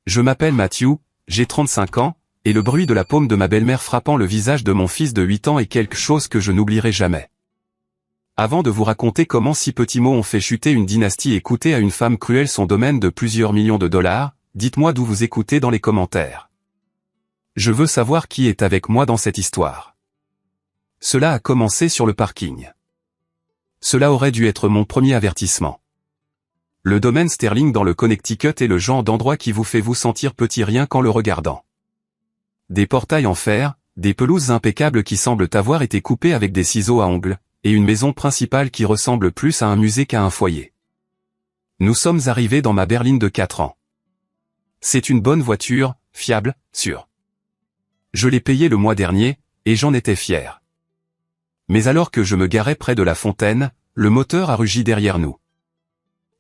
Je m'appelle Matthew, j'ai 35 ans, et le bruit de la paume de ma belle-mère frappant le visage de mon fils de 8 ans est quelque chose que je n'oublierai jamais. Avant de vous raconter comment 6 petits mots ont fait chuter une dynastie et coûter à une femme cruelle son domaine de plusieurs millions de dollars, dites-moi d'où vous écoutez dans les commentaires. Je veux savoir qui est avec moi dans cette histoire. Cela a commencé sur le parking. Cela aurait dû être mon premier avertissement. Le domaine Sterling dans le Connecticut est le genre d'endroit qui vous fait vous sentir petit rien qu'en le regardant. Des portails en fer, des pelouses impeccables qui semblent avoir été coupées avec des ciseaux à ongles, et une maison principale qui ressemble plus à un musée qu'à un foyer. Nous sommes arrivés dans ma berline de 4 ans. C'est une bonne voiture, fiable, sûre. Je l'ai payée le mois dernier, et j'en étais fier. Mais alors que je me garais près de la fontaine, le moteur a rugi derrière nous.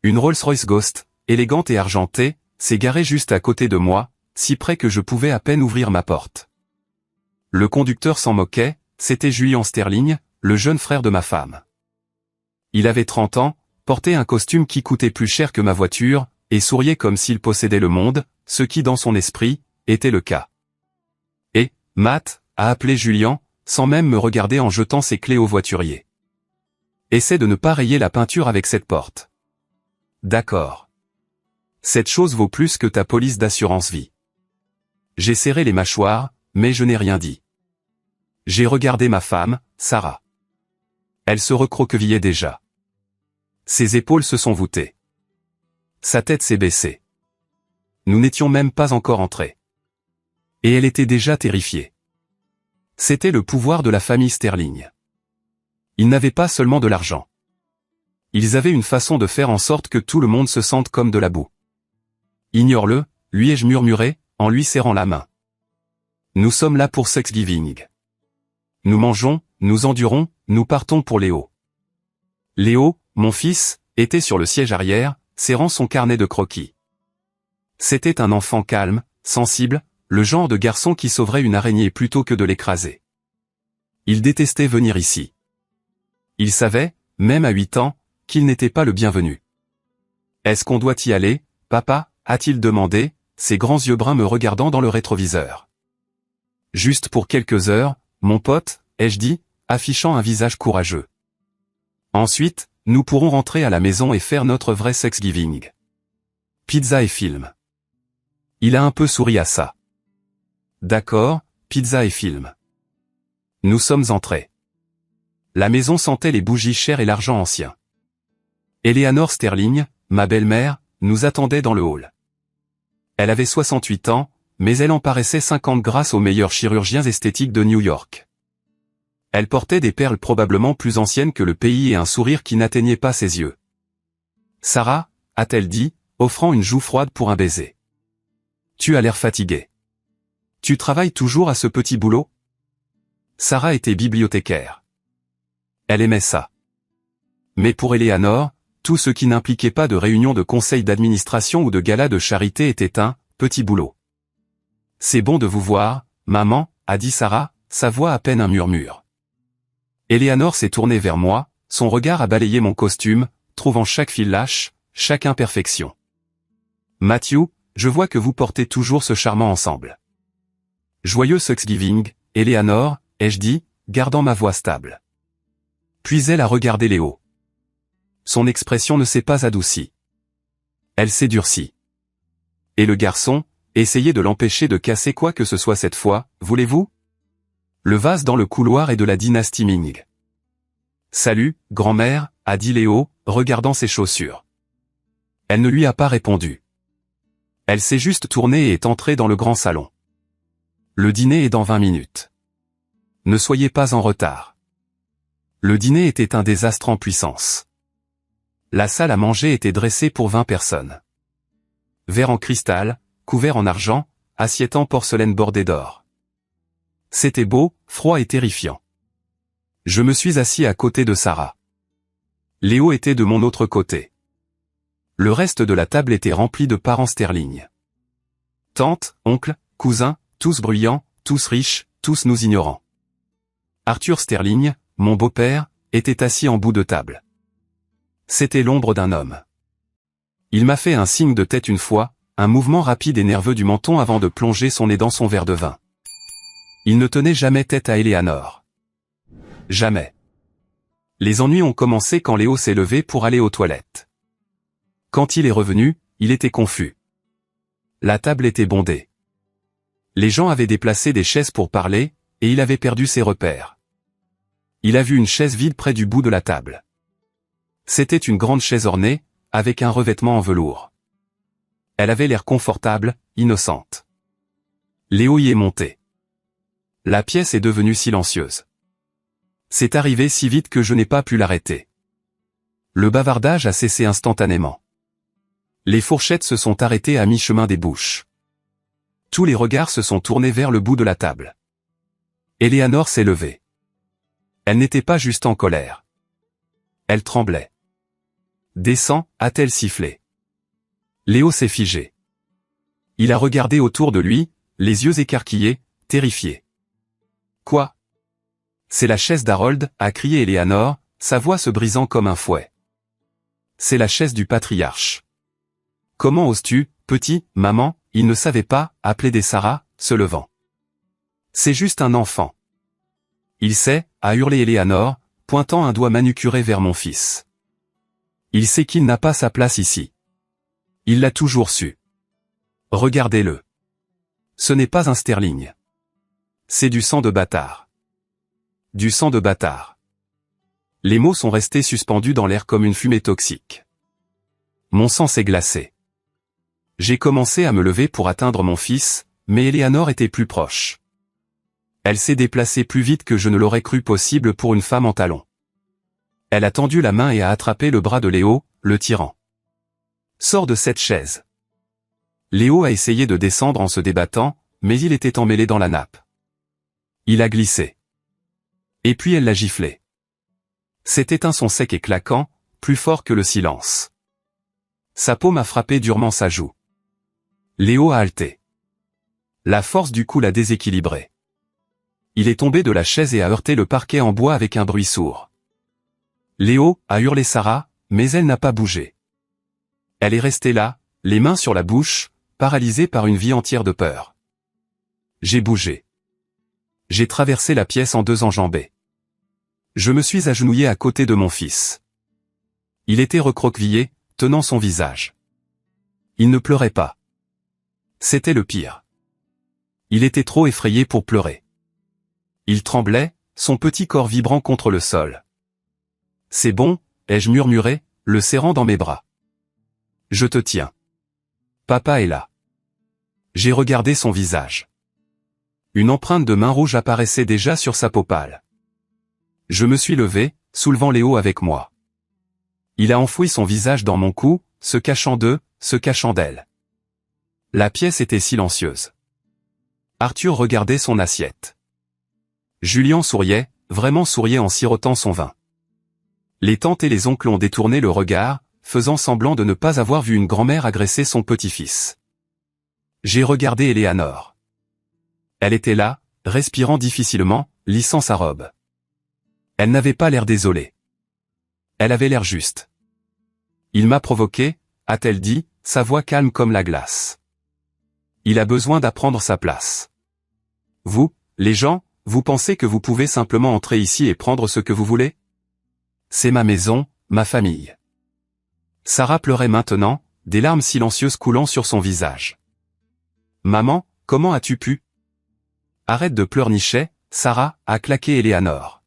Une Rolls-Royce Ghost, élégante et argentée, s'est garée juste à côté de moi, si près que je pouvais à peine ouvrir ma porte. Le conducteur s'en moquait, c'était Julian Sterling, le jeune frère de ma femme. Il avait 30 ans, portait un costume qui coûtait plus cher que ma voiture, et souriait comme s'il possédait le monde, ce qui dans son esprit, était le cas. Et, Matt, a appelé Julian, sans même me regarder en jetant ses clés au voiturier. Essaie de ne pas rayer la peinture avec cette porte. D'accord. Cette chose vaut plus que ta police d'assurance vie. J'ai serré les mâchoires, mais je n'ai rien dit. J'ai regardé ma femme, Sarah. Elle se recroquevillait déjà. Ses épaules se sont voûtées. Sa tête s'est baissée. Nous n'étions même pas encore entrés. Et elle était déjà terrifiée. C'était le pouvoir de la famille Sterling. Ils n'avaient pas seulement de l'argent. Ils avaient une façon de faire en sorte que tout le monde se sente comme de la boue. Ignore-le, lui ai-je murmuré, en lui serrant la main. Nous sommes là pour Thanksgiving. Nous mangeons, nous endurons, nous partons pour Léo. Léo, mon fils, était sur le siège arrière, serrant son carnet de croquis. C'était un enfant calme, sensible, le genre de garçon qui sauverait une araignée plutôt que de l'écraser. Il détestait venir ici. Il savait, même à 8 ans, qu'il n'était pas le bienvenu. « Est-ce qu'on doit y aller, papa ?» a-t-il demandé, ses grands yeux bruns me regardant dans le rétroviseur. « Juste pour quelques heures, mon pote, ai-je dit, affichant un visage courageux. Ensuite, nous pourrons rentrer à la maison et faire notre vrai Thanksgiving. Pizza et film. » Il a un peu souri à ça. D'accord, pizza et film. Nous sommes entrés. La maison sentait les bougies chères et l'argent ancien. Eleanor Sterling, ma belle-mère, nous attendait dans le hall. Elle avait 68 ans, mais elle en paraissait 50 grâce aux meilleurs chirurgiens esthétiques de New York. Elle portait des perles probablement plus anciennes que le pays et un sourire qui n'atteignait pas ses yeux. « Sarah » a-t-elle dit, offrant une joue froide pour un baiser. « Tu as l'air fatiguée. Tu travailles toujours à ce petit boulot ?» Sarah était bibliothécaire. Elle aimait ça. Mais pour Eleanor, tout ce qui n'impliquait pas de réunion de conseil d'administration ou de gala de charité était un petit boulot. « C'est bon de vous voir, maman » a dit Sarah, sa voix à peine un murmure. Eleanor s'est tournée vers moi, son regard a balayé mon costume, trouvant chaque fil lâche, chaque imperfection. « Matthew, je vois que vous portez toujours ce charmant ensemble. »« Joyeux Thanksgiving, Eleanor » ai-je dit, gardant ma voix stable. Puis elle a regardé Léo. Son expression ne s'est pas adoucie. Elle s'est durcie. Et le garçon, essayez de l'empêcher de casser quoi que ce soit cette fois, voulez-vous? Le vase dans le couloir est de la dynastie Ming. Salut, grand-mère, a dit Léo, regardant ses chaussures. Elle ne lui a pas répondu. Elle s'est juste tournée et est entrée dans le grand salon. Le dîner est dans 20 minutes. Ne soyez pas en retard. Le dîner était un désastre en puissance. La salle à manger était dressée pour 20 personnes. Verre en cristal, couvert en argent, assiette en porcelaine bordée d'or. C'était beau, froid et terrifiant. Je me suis assis à côté de Sarah. Léo était de mon autre côté. Le reste de la table était rempli de parents Sterling. Tantes, oncles, cousins, tous bruyants, tous riches, tous nous ignorants. Arthur Sterling, mon beau-père, était assis en bout de table. C'était l'ombre d'un homme. Il m'a fait un signe de tête une fois, un mouvement rapide et nerveux du menton avant de plonger son nez dans son verre de vin. Il ne tenait jamais tête à Eleanor. Jamais. Les ennuis ont commencé quand Léo s'est levé pour aller aux toilettes. Quand il est revenu, il était confus. La table était bondée. Les gens avaient déplacé des chaises pour parler, et il avait perdu ses repères. Il a vu une chaise vide près du bout de la table. C'était une grande chaise ornée, avec un revêtement en velours. Elle avait l'air confortable, innocente. Léo y est monté. La pièce est devenue silencieuse. C'est arrivé si vite que je n'ai pas pu l'arrêter. Le bavardage a cessé instantanément. Les fourchettes se sont arrêtées à mi-chemin des bouches. Tous les regards se sont tournés vers le bout de la table. Eleanor s'est levée. Elle n'était pas juste en colère. Elle tremblait. Descends, a-t-elle sifflé. Léo s'est figé. Il a regardé autour de lui, les yeux écarquillés, terrifié. Quoi? C'est la chaise d'Harold, a crié Eleanor, sa voix se brisant comme un fouet. C'est la chaise du patriarche. Comment oses-tu, petit, maman, il ne savait pas, a plaidé Sarah, se levant. C'est juste un enfant. Il sait, a hurlé Eleanor, pointant un doigt manucuré vers mon fils. Il sait qu'il n'a pas sa place ici. Il l'a toujours su. Regardez-le. Ce n'est pas un sterling. C'est du sang de bâtard. Du sang de bâtard. Les mots sont restés suspendus dans l'air comme une fumée toxique. Mon sang s'est glacé. J'ai commencé à me lever pour atteindre mon fils, mais Eleanor était plus proche. Elle s'est déplacée plus vite que je ne l'aurais cru possible pour une femme en talons. Elle a tendu la main et a attrapé le bras de Léo, le tirant. Sors de cette chaise. Léo a essayé de descendre en se débattant, mais il était emmêlé dans la nappe. Il a glissé. Et puis elle l'a giflé. C'était un son sec et claquant, plus fort que le silence. Sa paume a frappé durement sa joue. Léo a halté. La force du coup l'a déséquilibré. Il est tombé de la chaise et a heurté le parquet en bois avec un bruit sourd. Léo, a hurlé Sarah, mais elle n'a pas bougé. Elle est restée là, les mains sur la bouche, paralysée par une vie entière de peur. J'ai bougé. J'ai traversé la pièce en deux enjambées. Je me suis agenouillé à côté de mon fils. Il était recroquevillé, tenant son visage. Il ne pleurait pas. C'était le pire. Il était trop effrayé pour pleurer. Il tremblait, son petit corps vibrant contre le sol. C'est bon, ai-je murmuré, le serrant dans mes bras. Je te tiens. Papa est là. J'ai regardé son visage. Une empreinte de main rouge apparaissait déjà sur sa peau pâle. Je me suis levé, soulevant Léo avec moi. Il a enfoui son visage dans mon cou, se cachant d'elle. La pièce était silencieuse. Arthur regardait son assiette. Julien souriait, vraiment souriait en sirotant son vin. Les tantes et les oncles ont détourné le regard, faisant semblant de ne pas avoir vu une grand-mère agresser son petit-fils. J'ai regardé Eleanor. Elle était là, respirant difficilement, lissant sa robe. Elle n'avait pas l'air désolée. Elle avait l'air juste. Il m'a provoqué, a-t-elle dit, sa voix calme comme la glace. Il a besoin d'apprendre sa place. Vous, les gens, vous pensez que vous pouvez simplement entrer ici et prendre ce que vous voulez? C'est ma maison, ma famille. Sarah pleurait maintenant, des larmes silencieuses coulant sur son visage. Maman, comment as-tu pu? Arrête de pleurnicher, Sarah, a claqué Eleanor.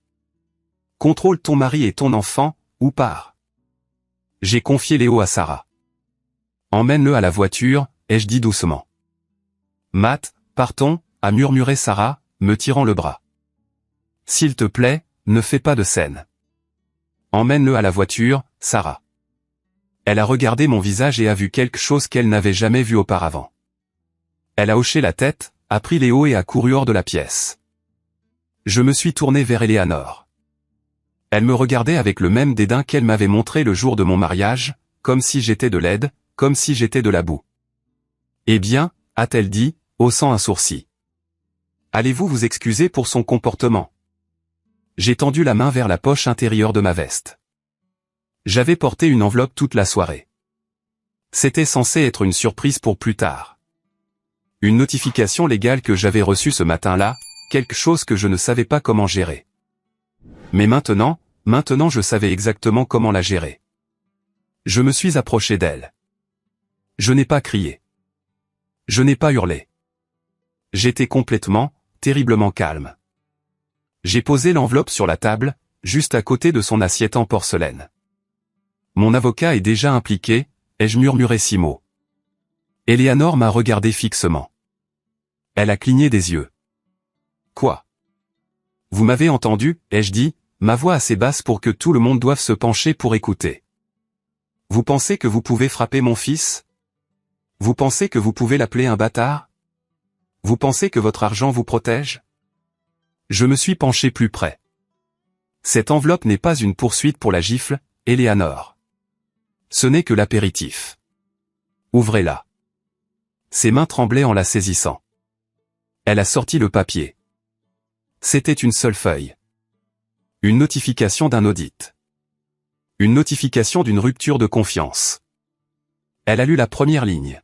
Contrôle ton mari et ton enfant, ou pars. J'ai confié Léo à Sarah. Emmène-le à la voiture, ai-je dit doucement. Matt, partons, a murmuré Sarah, me tirant le bras. S'il te plaît, ne fais pas de scène. Emmène-le à la voiture, Sarah. Elle a regardé mon visage et a vu quelque chose qu'elle n'avait jamais vu auparavant. Elle a hoché la tête, a pris Léo et a couru hors de la pièce. Je me suis tourné vers Eleanor. Elle me regardait avec le même dédain qu'elle m'avait montré le jour de mon mariage, comme si j'étais de l'aide, comme si j'étais de la boue. Eh bien, a-t-elle dit, haussant un sourcil. Allez-vous vous excuser pour son comportement? J'ai tendu la main vers la poche intérieure de ma veste. J'avais porté une enveloppe toute la soirée. C'était censé être une surprise pour plus tard. Une notification légale que j'avais reçue ce matin-là, quelque chose que je ne savais pas comment gérer. Mais maintenant je savais exactement comment la gérer. Je me suis approché d'elle. Je n'ai pas crié. Je n'ai pas hurlé. J'étais complètement, terriblement calme. J'ai posé l'enveloppe sur la table, juste à côté de son assiette en porcelaine. Mon avocat est déjà impliqué, ai-je murmuré 6 mots. Eleanor m'a regardé fixement. Elle a cligné des yeux. Quoi? Vous m'avez entendu, ai-je dit, ma voix assez basse pour que tout le monde doive se pencher pour écouter. Vous pensez que vous pouvez frapper mon fils? Vous pensez que vous pouvez l'appeler un bâtard? Vous pensez que votre argent vous protège? Je me suis penché plus près. Cette enveloppe n'est pas une poursuite pour la gifle, Eleanor. Ce n'est que l'apéritif. Ouvrez-la. Ses mains tremblaient en la saisissant. Elle a sorti le papier. C'était une seule feuille. Une notification d'un audit. Une notification d'une rupture de confiance. Elle a lu la première ligne.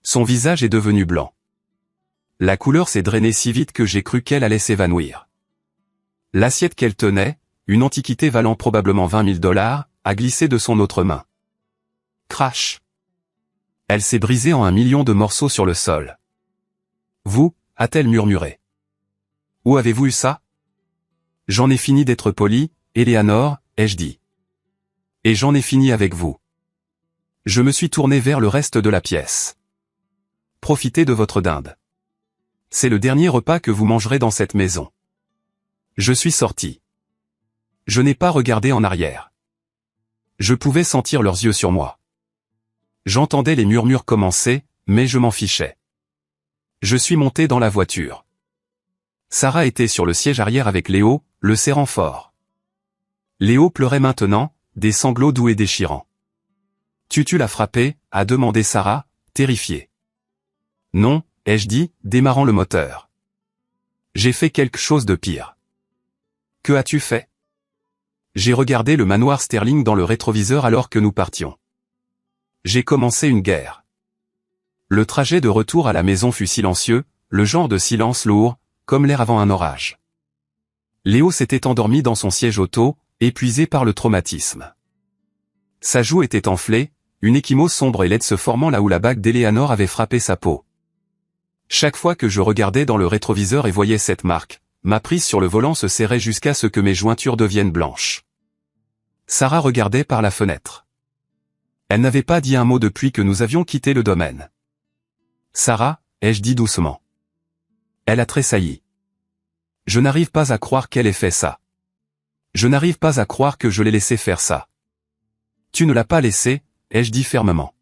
Son visage est devenu blanc. La couleur s'est drainée si vite que j'ai cru qu'elle allait s'évanouir. L'assiette qu'elle tenait, une antiquité valant probablement $20 000, a glissé de son autre main. Crash! Elle s'est brisée en 1 million de morceaux sur le sol. Vous, a-t-elle murmuré. Où avez-vous eu ça? J'en ai fini d'être poli, Eleanor, ai-je dit. Et j'en ai fini avec vous. Je me suis tourné vers le reste de la pièce. Profitez de votre dinde. C'est le dernier repas que vous mangerez dans cette maison. Je suis sorti. Je n'ai pas regardé en arrière. Je pouvais sentir leurs yeux sur moi. J'entendais les murmures commencer, mais je m'en fichais. Je suis monté dans la voiture. Sarah était sur le siège arrière avec Léo, le serrant fort. Léo pleurait maintenant, des sanglots doux et déchirants. Tu l'as frappé, a demandé Sarah, terrifiée. Non, ai-je dit, démarrant le moteur. J'ai fait quelque chose de pire. Que as-tu fait? J'ai regardé le manoir Sterling dans le rétroviseur alors que nous partions. J'ai commencé une guerre. Le trajet de retour à la maison fut silencieux, le genre de silence lourd, comme l'air avant un orage. Léo s'était endormi dans son siège auto, épuisé par le traumatisme. Sa joue était enflée, une ecchymose sombre et laide se formant là où la bague d'Eleanor avait frappé sa peau. Chaque fois que je regardais dans le rétroviseur et voyais cette marque, ma prise sur le volant se serrait jusqu'à ce que mes jointures deviennent blanches. Sarah regardait par la fenêtre. Elle n'avait pas dit un mot depuis que nous avions quitté le domaine. Sarah, ai-je dit doucement. Elle a tressailli. Je n'arrive pas à croire qu'elle ait fait ça. Je n'arrive pas à croire que je l'ai laissé faire ça. Tu ne l'as pas laissé, ai-je dit fermement.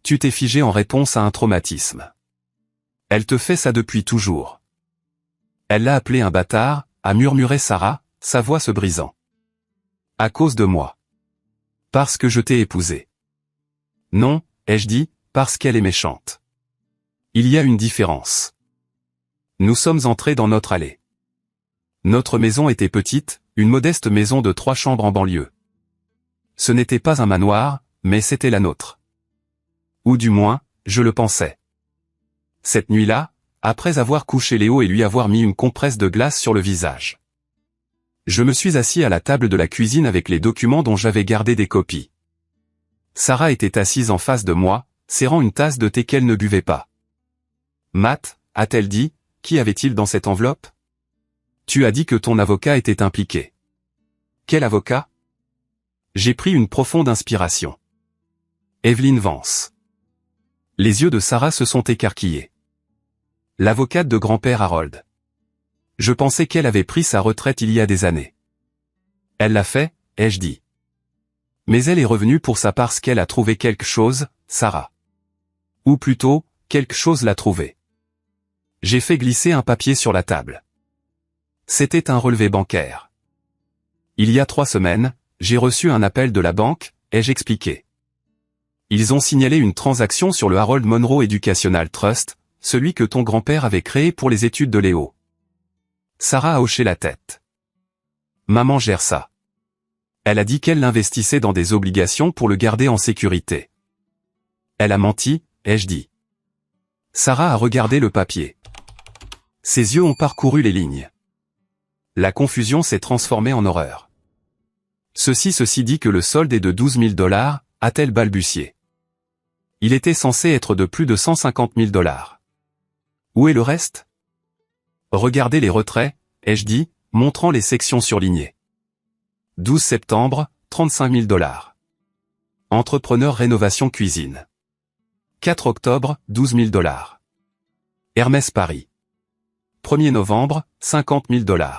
Tu t'es figé en réponse à un traumatisme. Elle te fait ça depuis toujours. Elle l'a appelé un bâtard, a murmuré Sarah, sa voix se brisant. À cause de moi. Parce que je t'ai épousé. Non, ai-je dit, parce qu'elle est méchante. Il y a une différence. Nous sommes entrés dans notre allée. Notre maison était petite, une modeste maison de 3 chambres en banlieue. Ce n'était pas un manoir, mais c'était la nôtre. Ou du moins, je le pensais. Cette nuit-là, après avoir couché Léo et lui avoir mis une compresse de glace sur le visage. Je me suis assis à la table de la cuisine avec les documents dont j'avais gardé des copies. Sarah était assise en face de moi, serrant une tasse de thé qu'elle ne buvait pas. Matt, a-t-elle dit, qui avait-il dans cette enveloppe? Tu as dit que ton avocat était impliqué. Quel avocat? J'ai pris une profonde inspiration. Evelyn Vance. Les yeux de Sarah se sont écarquillés. L'avocate de grand-père Harold. Je pensais qu'elle avait pris sa retraite il y a des années. Elle l'a fait, ai-je dit. Mais elle est revenue pour ça parce qu'elle a trouvé quelque chose, Sarah. Ou plutôt, quelque chose l'a trouvé. J'ai fait glisser un papier sur la table. C'était un relevé bancaire. Il y a 3 semaines, j'ai reçu un appel de la banque, ai-je expliqué. Ils ont signalé une transaction sur le Harold Monroe Educational Trust, celui que ton grand-père avait créé pour les études de Léo. Sarah a hoché la tête. Maman gère ça. Elle a dit qu'elle l'investissait dans des obligations pour le garder en sécurité. Elle a menti, ai-je dit. Sarah a regardé le papier. Ses yeux ont parcouru les lignes. La confusion s'est transformée en horreur. Ceci dit que le solde est de 12 000 $, a-t-elle balbutié. Il était censé être de plus de 150 000 $. Où est le reste? Regardez les retraits, ai-je dit, montrant les sections surlignées. 12 septembre, 35 000 $. Entrepreneur rénovation cuisine. 4 octobre, 12 000 $. Hermès Paris. 1er novembre, 50 000 $.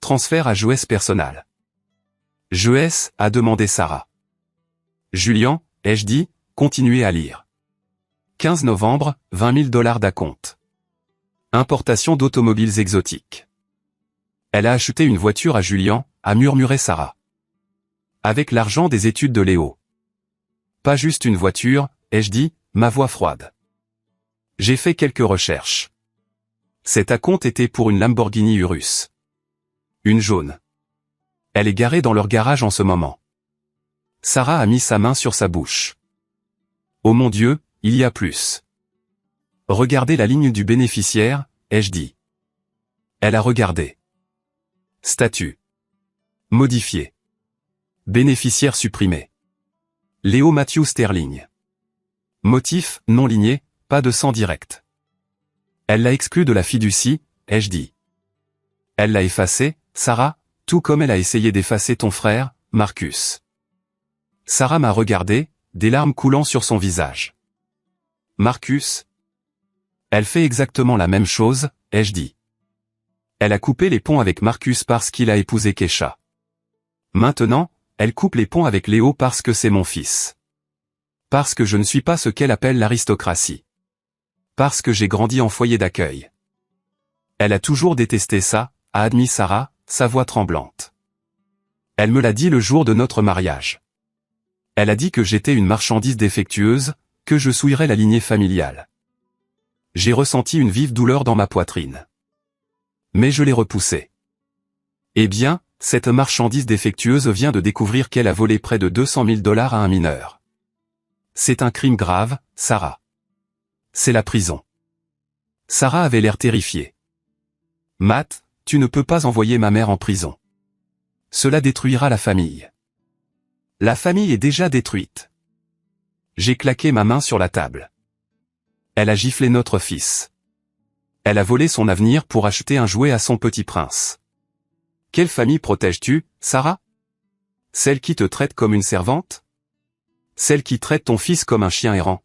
Transfert à Jouès personnel. Jouès, a demandé Sarah. Julien, ai-je dit, continuez à lire. 15 novembre, 20 000 $ d'acompte. Importation d'automobiles exotiques. Elle a acheté une voiture à Julien, a murmuré Sarah. Avec l'argent des études de Léo. Pas juste une voiture, ai-je dit, ma voix froide. J'ai fait quelques recherches. Cet acompte était pour une Lamborghini Urus. Une jaune. Elle est garée dans leur garage en ce moment. Sarah a mis sa main sur sa bouche. Oh mon Dieu, il y a plus. Regardez la ligne du bénéficiaire, ai-je dit. Elle a regardé. Statut. Modifié. Bénéficiaire supprimé. Léo Matthew Sterling. Motif, non ligné, pas de sang direct. Elle l'a exclu de la fiducie, ai-je dit. Elle l'a effacé, Sarah, tout comme elle a essayé d'effacer ton frère, Marcus. Sarah m'a regardé, des larmes coulant sur son visage. Marcus. Elle fait exactement la même chose, ai-je dit. Elle a coupé les ponts avec Marcus parce qu'il a épousé Kesha. Maintenant, elle coupe les ponts avec Léo parce que c'est mon fils. Parce que je ne suis pas ce qu'elle appelle l'aristocratie. Parce que j'ai grandi en foyer d'accueil. Elle a toujours détesté ça, a admis Sarah, sa voix tremblante. Elle me l'a dit le jour de notre mariage. Elle a dit que j'étais une marchandise défectueuse, que je souillerais la lignée familiale. J'ai ressenti une vive douleur dans ma poitrine. Mais je l'ai repoussée. Eh bien, cette marchandise défectueuse vient de découvrir qu'elle a volé près de 200 000 $ à un mineur. C'est un crime grave, Sarah. C'est la prison. Sarah avait l'air terrifiée. Matt, tu ne peux pas envoyer ma mère en prison. Cela détruira la famille. La famille est déjà détruite. J'ai claqué ma main sur la table. Elle a giflé notre fils. Elle a volé son avenir pour acheter un jouet à son petit prince. Quelle famille protèges-tu, Sarah? Celle qui te traite comme une servante? Celle qui traite ton fils comme un chien errant?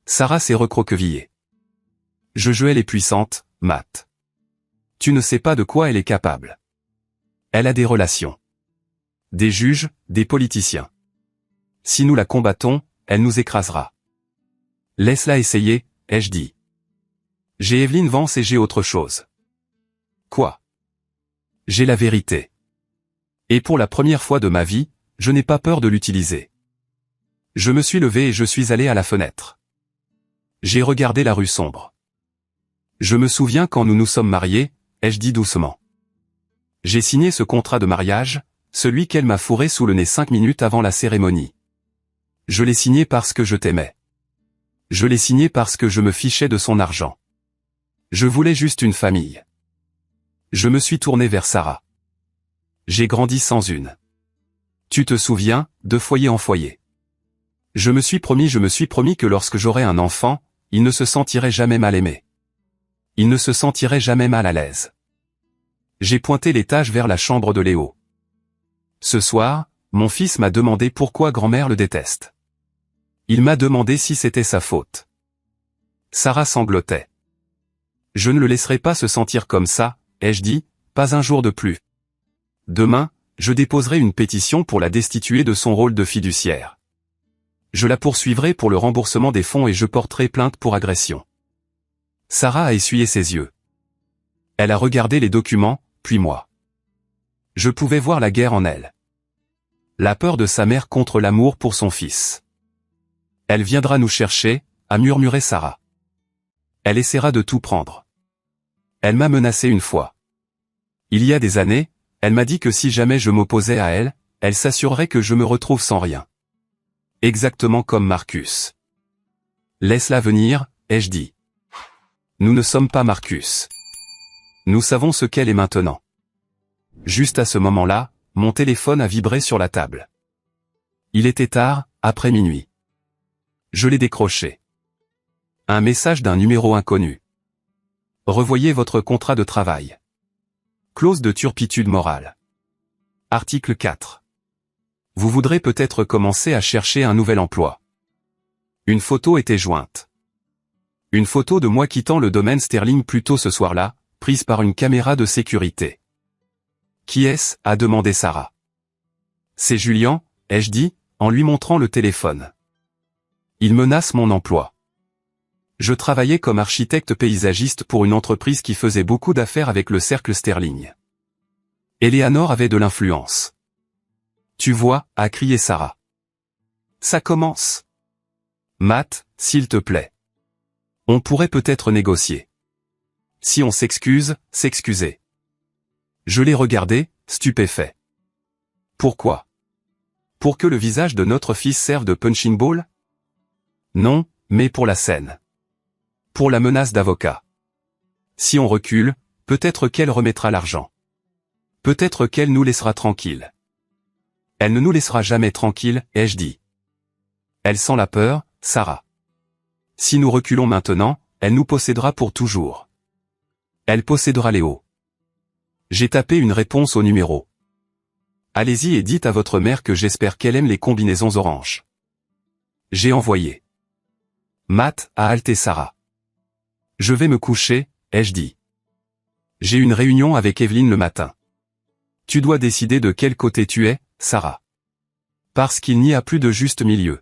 Sarah s'est recroquevillée. Elle est puissante, Matt. Tu ne sais pas de quoi elle est capable. Elle a des relations. Des juges, des politiciens. Si nous la combattons, elle nous écrasera. Laisse-la essayer, ai-je dit. J'ai Evelyn Vance et j'ai autre chose. Quoi? J'ai la vérité. Et pour la première fois de ma vie, je n'ai pas peur de l'utiliser. Je me suis levé et je suis allé à la fenêtre. J'ai regardé la rue sombre. Je me souviens quand nous nous sommes mariés, ai-je dit doucement. J'ai signé ce contrat de mariage, celui qu'elle m'a fourré sous le nez 5 minutes avant la cérémonie. Je l'ai signé parce que je t'aimais. Je l'ai signé parce que je me fichais de son argent. Je voulais juste une famille. Je me suis tourné vers Sarah. J'ai grandi sans une. Tu te souviens, de foyer en foyer. Je me suis promis que lorsque j'aurais un enfant, il ne se sentirait jamais mal aimé. Il ne se sentirait jamais mal à l'aise. J'ai pointé l'étage vers la chambre de Léo. Ce soir, mon fils m'a demandé pourquoi grand-mère le déteste. Il m'a demandé si c'était sa faute. Sarah sanglotait. Je ne le laisserai pas se sentir comme ça, ai-je dit, pas un jour de plus. Demain, je déposerai une pétition pour la destituer de son rôle de fiduciaire. Je la poursuivrai pour le remboursement des fonds et je porterai plainte pour agression. Sarah a essuyé ses yeux. Elle a regardé les documents, puis moi. Je pouvais voir la guerre en elle. La peur de sa mère contre l'amour pour son fils. Elle viendra nous chercher, a murmuré Sarah. Elle essaiera de tout prendre. Elle m'a menacé une fois. Il y a des années, elle m'a dit que si jamais je m'opposais à elle, elle s'assurerait que je me retrouve sans rien. Exactement comme Marcus. Laisse-la venir, ai-je dit. Nous ne sommes pas Marcus. Nous savons ce qu'elle est maintenant. Juste à ce moment-là, mon téléphone a vibré sur la table. Il était tard, après minuit. Je l'ai décroché. Un message d'un numéro inconnu. Revoyez votre contrat de travail. Clause de turpitude morale. Article 4. Vous voudrez peut-être commencer à chercher un nouvel emploi. Une photo était jointe. Une photo de moi quittant le domaine Sterling plus tôt ce soir-là, prise par une caméra de sécurité. Qui est-ce? A demandé Sarah. C'est Julien, ai-je dit, en lui montrant le téléphone. Il menace mon emploi. Je travaillais comme architecte paysagiste pour une entreprise qui faisait beaucoup d'affaires avec le cercle Sterling. Eleanor avait de l'influence. Tu vois, a crié Sarah. Ça commence. Matt, s'il te plaît. On pourrait peut-être négocier. Si on s'excuse, s'excuser. Je l'ai regardé, stupéfait. Pourquoi? Pour que le visage de notre fils serve de punching ball? Non, mais pour la scène. Pour la menace d'avocat. Si on recule, peut-être qu'elle remettra l'argent. Peut-être qu'elle nous laissera tranquilles. Elle ne nous laissera jamais tranquilles, ai-je dit. Elle sent la peur, Sarah. Si nous reculons maintenant, elle nous possédera pour toujours. Elle possédera Léo. J'ai tapé une réponse au numéro. Allez-y et dites à votre mère que j'espère qu'elle aime les combinaisons oranges. J'ai envoyé. Matt, a halté Sarah. Je vais me coucher, ai-je dit. J'ai une réunion avec Evelyne le matin. Tu dois décider de quel côté tu es, Sarah. Parce qu'il n'y a plus de juste milieu.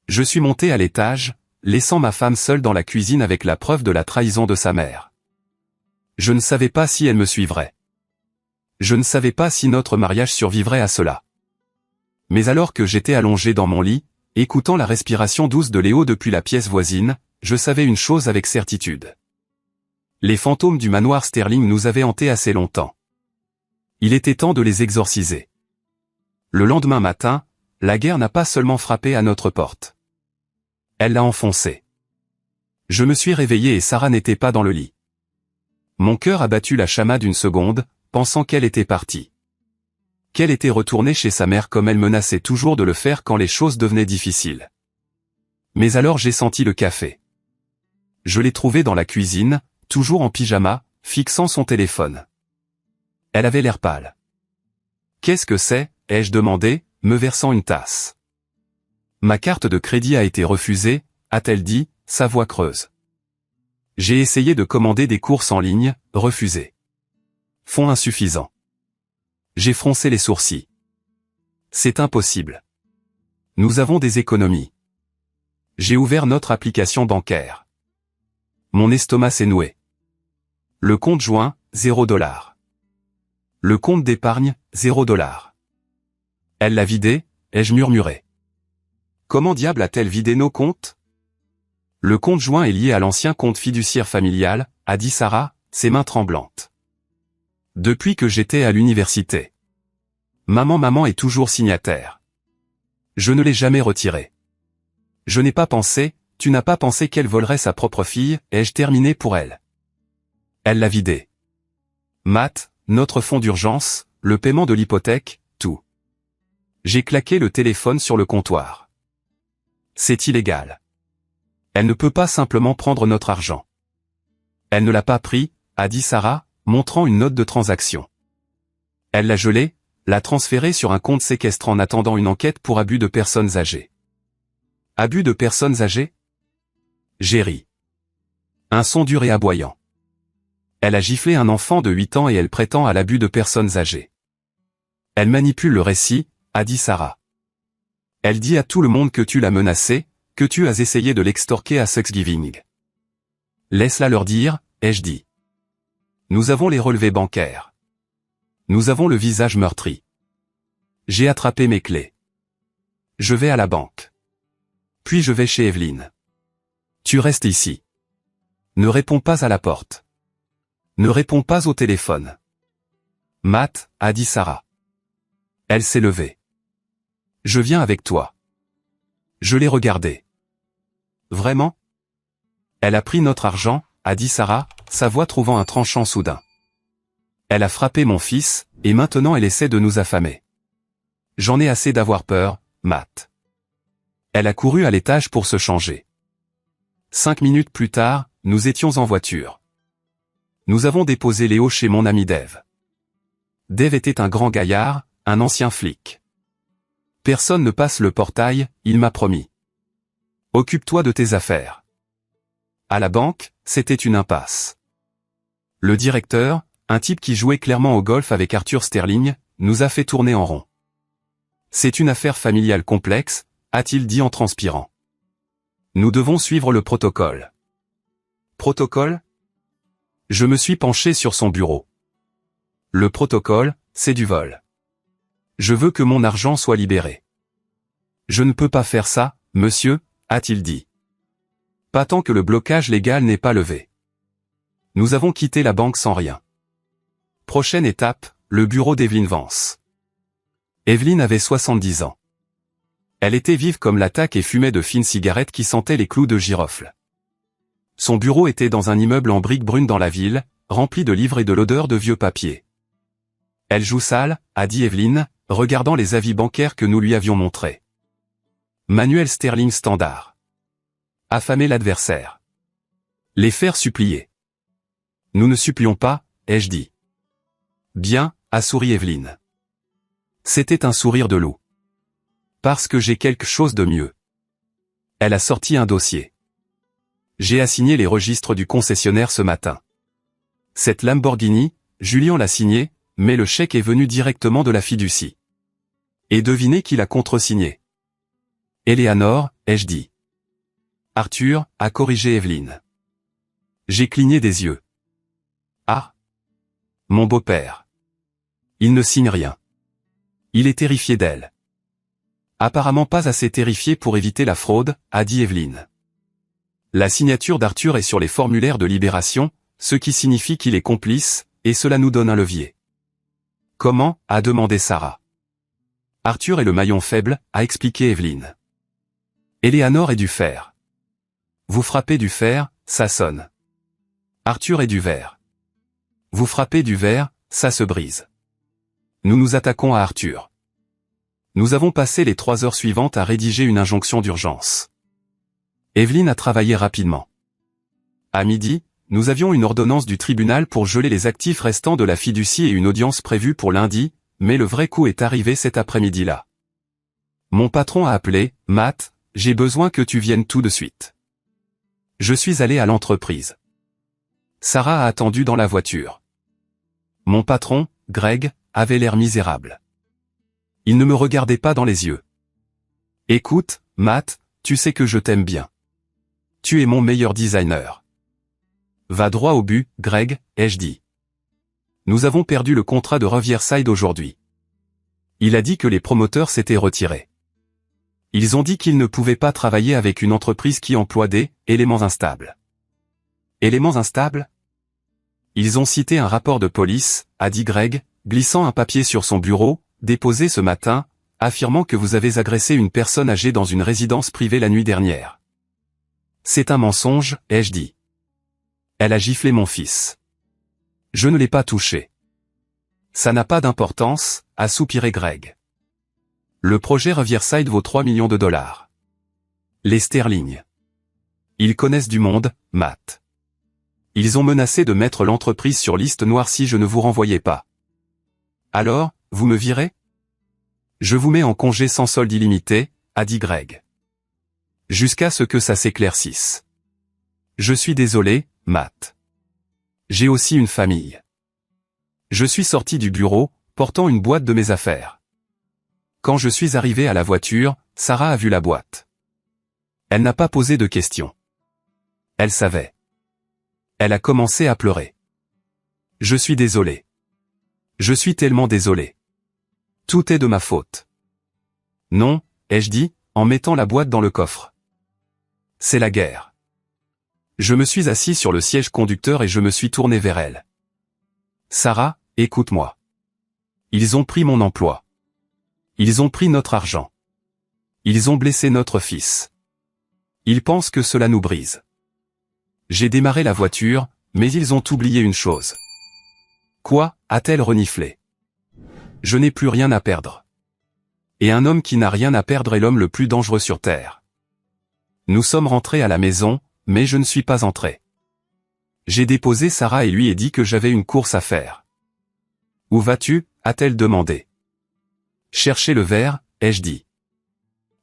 Je suis monté à l'étage, laissant ma femme seule dans la cuisine avec la preuve de la trahison de sa mère. Je ne savais pas si elle me suivrait. Je ne savais pas si notre mariage survivrait à cela. Mais alors que j'étais allongé dans mon lit, écoutant la respiration douce de Léo depuis la pièce voisine, je savais une chose avec certitude. Les fantômes du manoir Sterling nous avaient hantés assez longtemps. Il était temps de les exorciser. Le lendemain matin, la guerre n'a pas seulement frappé à notre porte. Elle l'a enfoncée. Je me suis réveillé et Sarah n'était pas dans le lit. Mon cœur a battu la chamade d'une seconde, pensant qu'elle était partie. Qu'elle était retournée chez sa mère comme elle menaçait toujours de le faire quand les choses devenaient difficiles. Mais alors j'ai senti le café. Je l'ai trouvée dans la cuisine, toujours en pyjama, fixant son téléphone. Elle avait l'air pâle. « Qu'est-ce que c'est ?» ai-je demandé, me versant une tasse. « Ma carte de crédit a été refusée », a-t-elle dit, sa voix creuse. J'ai essayé de commander des courses en ligne, refusé. Fonds insuffisant. J'ai froncé les sourcils. C'est impossible. Nous avons des économies. J'ai ouvert notre application bancaire. Mon estomac s'est noué. Le compte joint, $0. Le compte d'épargne, $0. Elle l'a vidé, ai-je murmuré. Comment diable a-t-elle vidé nos comptes? Le compte joint est lié à l'ancien compte fiduciaire familial, a dit Sarah, ses mains tremblantes. Depuis que j'étais à l'université. Maman est toujours signataire. Je ne l'ai jamais retiré. Je n'ai pas pensé, tu n'as pas pensé qu'elle volerait sa propre fille, ai-je terminé pour elle. Elle l'a vidé. Matt, notre fonds d'urgence, le paiement de l'hypothèque, tout. J'ai claqué le téléphone sur le comptoir. C'est illégal. Elle ne peut pas simplement prendre notre argent. Elle ne l'a pas pris, a dit Sarah, montrant une note de transaction. Elle l'a gelé, l'a transféré sur un compte séquestre en attendant une enquête pour abus de personnes âgées. Abus de personnes âgées? J'ai ri. Un son dur et aboyant. Elle a giflé un enfant de 8 ans et elle prétend à l'abus de personnes âgées. Elle manipule le récit, a dit Sarah. Elle dit à tout le monde que tu l'as menacé, que tu as essayé de l'extorquer à Thanksgiving. Laisse-la leur dire, ai-je dit. Nous avons les relevés bancaires. Nous avons le visage meurtri. J'ai attrapé mes clés. Je vais à la banque. Puis je vais chez Evelyne. Tu restes ici. Ne réponds pas à la porte. Ne réponds pas au téléphone. Matt, a dit Sarah. Elle s'est levée. Je viens avec toi. Je l'ai regardé. Vraiment? Elle a pris notre argent, a dit Sarah, sa voix trouvant un tranchant soudain. Elle a frappé mon fils, et maintenant elle essaie de nous affamer. J'en ai assez d'avoir peur, Matt. Elle a couru à l'étage pour se changer. 5 minutes plus tard, nous étions en voiture. Nous avons déposé Léo chez mon ami Dave. Dave était un grand gaillard, un ancien flic. Personne ne passe le portail, il m'a promis. Occupe-toi de tes affaires. À la banque, c'était une impasse. Le directeur, un type qui jouait clairement au golf avec Arthur Sterling, nous a fait tourner en rond. C'est une affaire familiale complexe, a-t-il dit en transpirant. Nous devons suivre le protocole. Protocole? Je me suis penché sur son bureau. Le protocole, c'est du vol. Je veux que mon argent soit libéré. Je ne peux pas faire ça, monsieur, a-t-il dit. Pas tant que le blocage légal n'est pas levé. Nous avons quitté la banque sans rien. Prochaine étape, le bureau d'Evelyn Vance. Evelyn avait 70 ans. Elle était vive comme l'attaque et fumait de fines cigarettes qui sentaient les clous de girofle. Son bureau était dans un immeuble en briques brunes dans la ville, rempli de livres et de l'odeur de vieux papier. Elle joue sale, a dit Evelyn, regardant les avis bancaires que nous lui avions montrés. Manuel Sterling standard. Affamer l'adversaire. Les faire supplier. Nous ne supplions pas, ai-je dit. Bien, a souri Evelyn. C'était un sourire de loup. Parce que j'ai quelque chose de mieux. Elle a sorti un dossier. J'ai assigné les registres du concessionnaire ce matin. Cette Lamborghini, Julien l'a signée, mais le chèque est venu directement de la fiducie. Et devinez qui l'a contresigné. Eleanor, ai-je dit. Arthur, a corrigé Evelyn. J'ai cligné des yeux. Ah. Mon beau-père. Il ne signe rien. Il est terrifié d'elle. Apparemment pas assez terrifié pour éviter la fraude, a dit Evelyn. La signature d'Arthur est sur les formulaires de libération, ce qui signifie qu'il est complice, et cela nous donne un levier. Comment, a demandé Sarah. Arthur est le maillon faible, a expliqué Evelyn. Eleanor est du fer. Vous frappez du fer, ça sonne. Arthur est du verre. Vous frappez du verre, ça se brise. Nous nous attaquons à Arthur. Nous avons passé les 3 heures suivantes à rédiger une injonction d'urgence. Evelyn a travaillé rapidement. À midi, nous avions une ordonnance du tribunal pour geler les actifs restants de la fiducie et une audience prévue pour lundi, mais le vrai coup est arrivé cet après-midi-là. Mon patron a appelé, Matt, j'ai besoin que tu viennes tout de suite. Je suis allé à l'entreprise. Sarah a attendu dans la voiture. Mon patron, Greg, avait l'air misérable. Il ne me regardait pas dans les yeux. Écoute, Matt, tu sais que je t'aime bien. Tu es mon meilleur designer. Va droit au but, Greg, ai-je dit. Nous avons perdu le contrat de Riverside aujourd'hui. Il a dit que les promoteurs s'étaient retirés. Ils ont dit qu'ils ne pouvaient pas travailler avec une entreprise qui emploie des éléments instables. Éléments instables? Ils ont cité un rapport de police, a dit Greg, glissant un papier sur son bureau, déposé ce matin, affirmant que vous avez agressé une personne âgée dans une résidence privée la nuit dernière. C'est un mensonge, ai-je dit. Elle a giflé mon fils. Je ne l'ai pas touché. Ça n'a pas d'importance, a soupiré Greg. Le projet Riverside vaut 3 millions de dollars. Les Sterling. Ils connaissent du monde, Matt. Ils ont menacé de mettre l'entreprise sur liste noire si je ne vous renvoyais pas. Alors, vous me virez? Je vous mets en congé sans solde illimité, a dit Greg. Jusqu'à ce que ça s'éclaircisse. Je suis désolé, Matt. J'ai aussi une famille. Je suis sorti du bureau, portant une boîte de mes affaires. Quand je suis arrivé à la voiture, Sarah a vu la boîte. Elle n'a pas posé de questions. Elle savait. Elle a commencé à pleurer. Je suis désolé. Je suis tellement désolé. Tout est de ma faute. Non, ai-je dit, en mettant la boîte dans le coffre. C'est la guerre. Je me suis assis sur le siège conducteur et je me suis tourné vers elle. Sarah, écoute-moi. Ils ont pris mon emploi. Ils ont pris notre argent. Ils ont blessé notre fils. Ils pensent que cela nous brise. J'ai démarré la voiture, mais ils ont oublié une chose. Quoi, a-t-elle reniflé. Je n'ai plus rien à perdre. Et un homme qui n'a rien à perdre est l'homme le plus dangereux sur Terre. Nous sommes rentrés à la maison, mais je ne suis pas entré. J'ai déposé Sarah et lui ai dit que j'avais une course à faire. Où vas-tu, a-t-elle demandé. Chercher le verre, ai-je dit.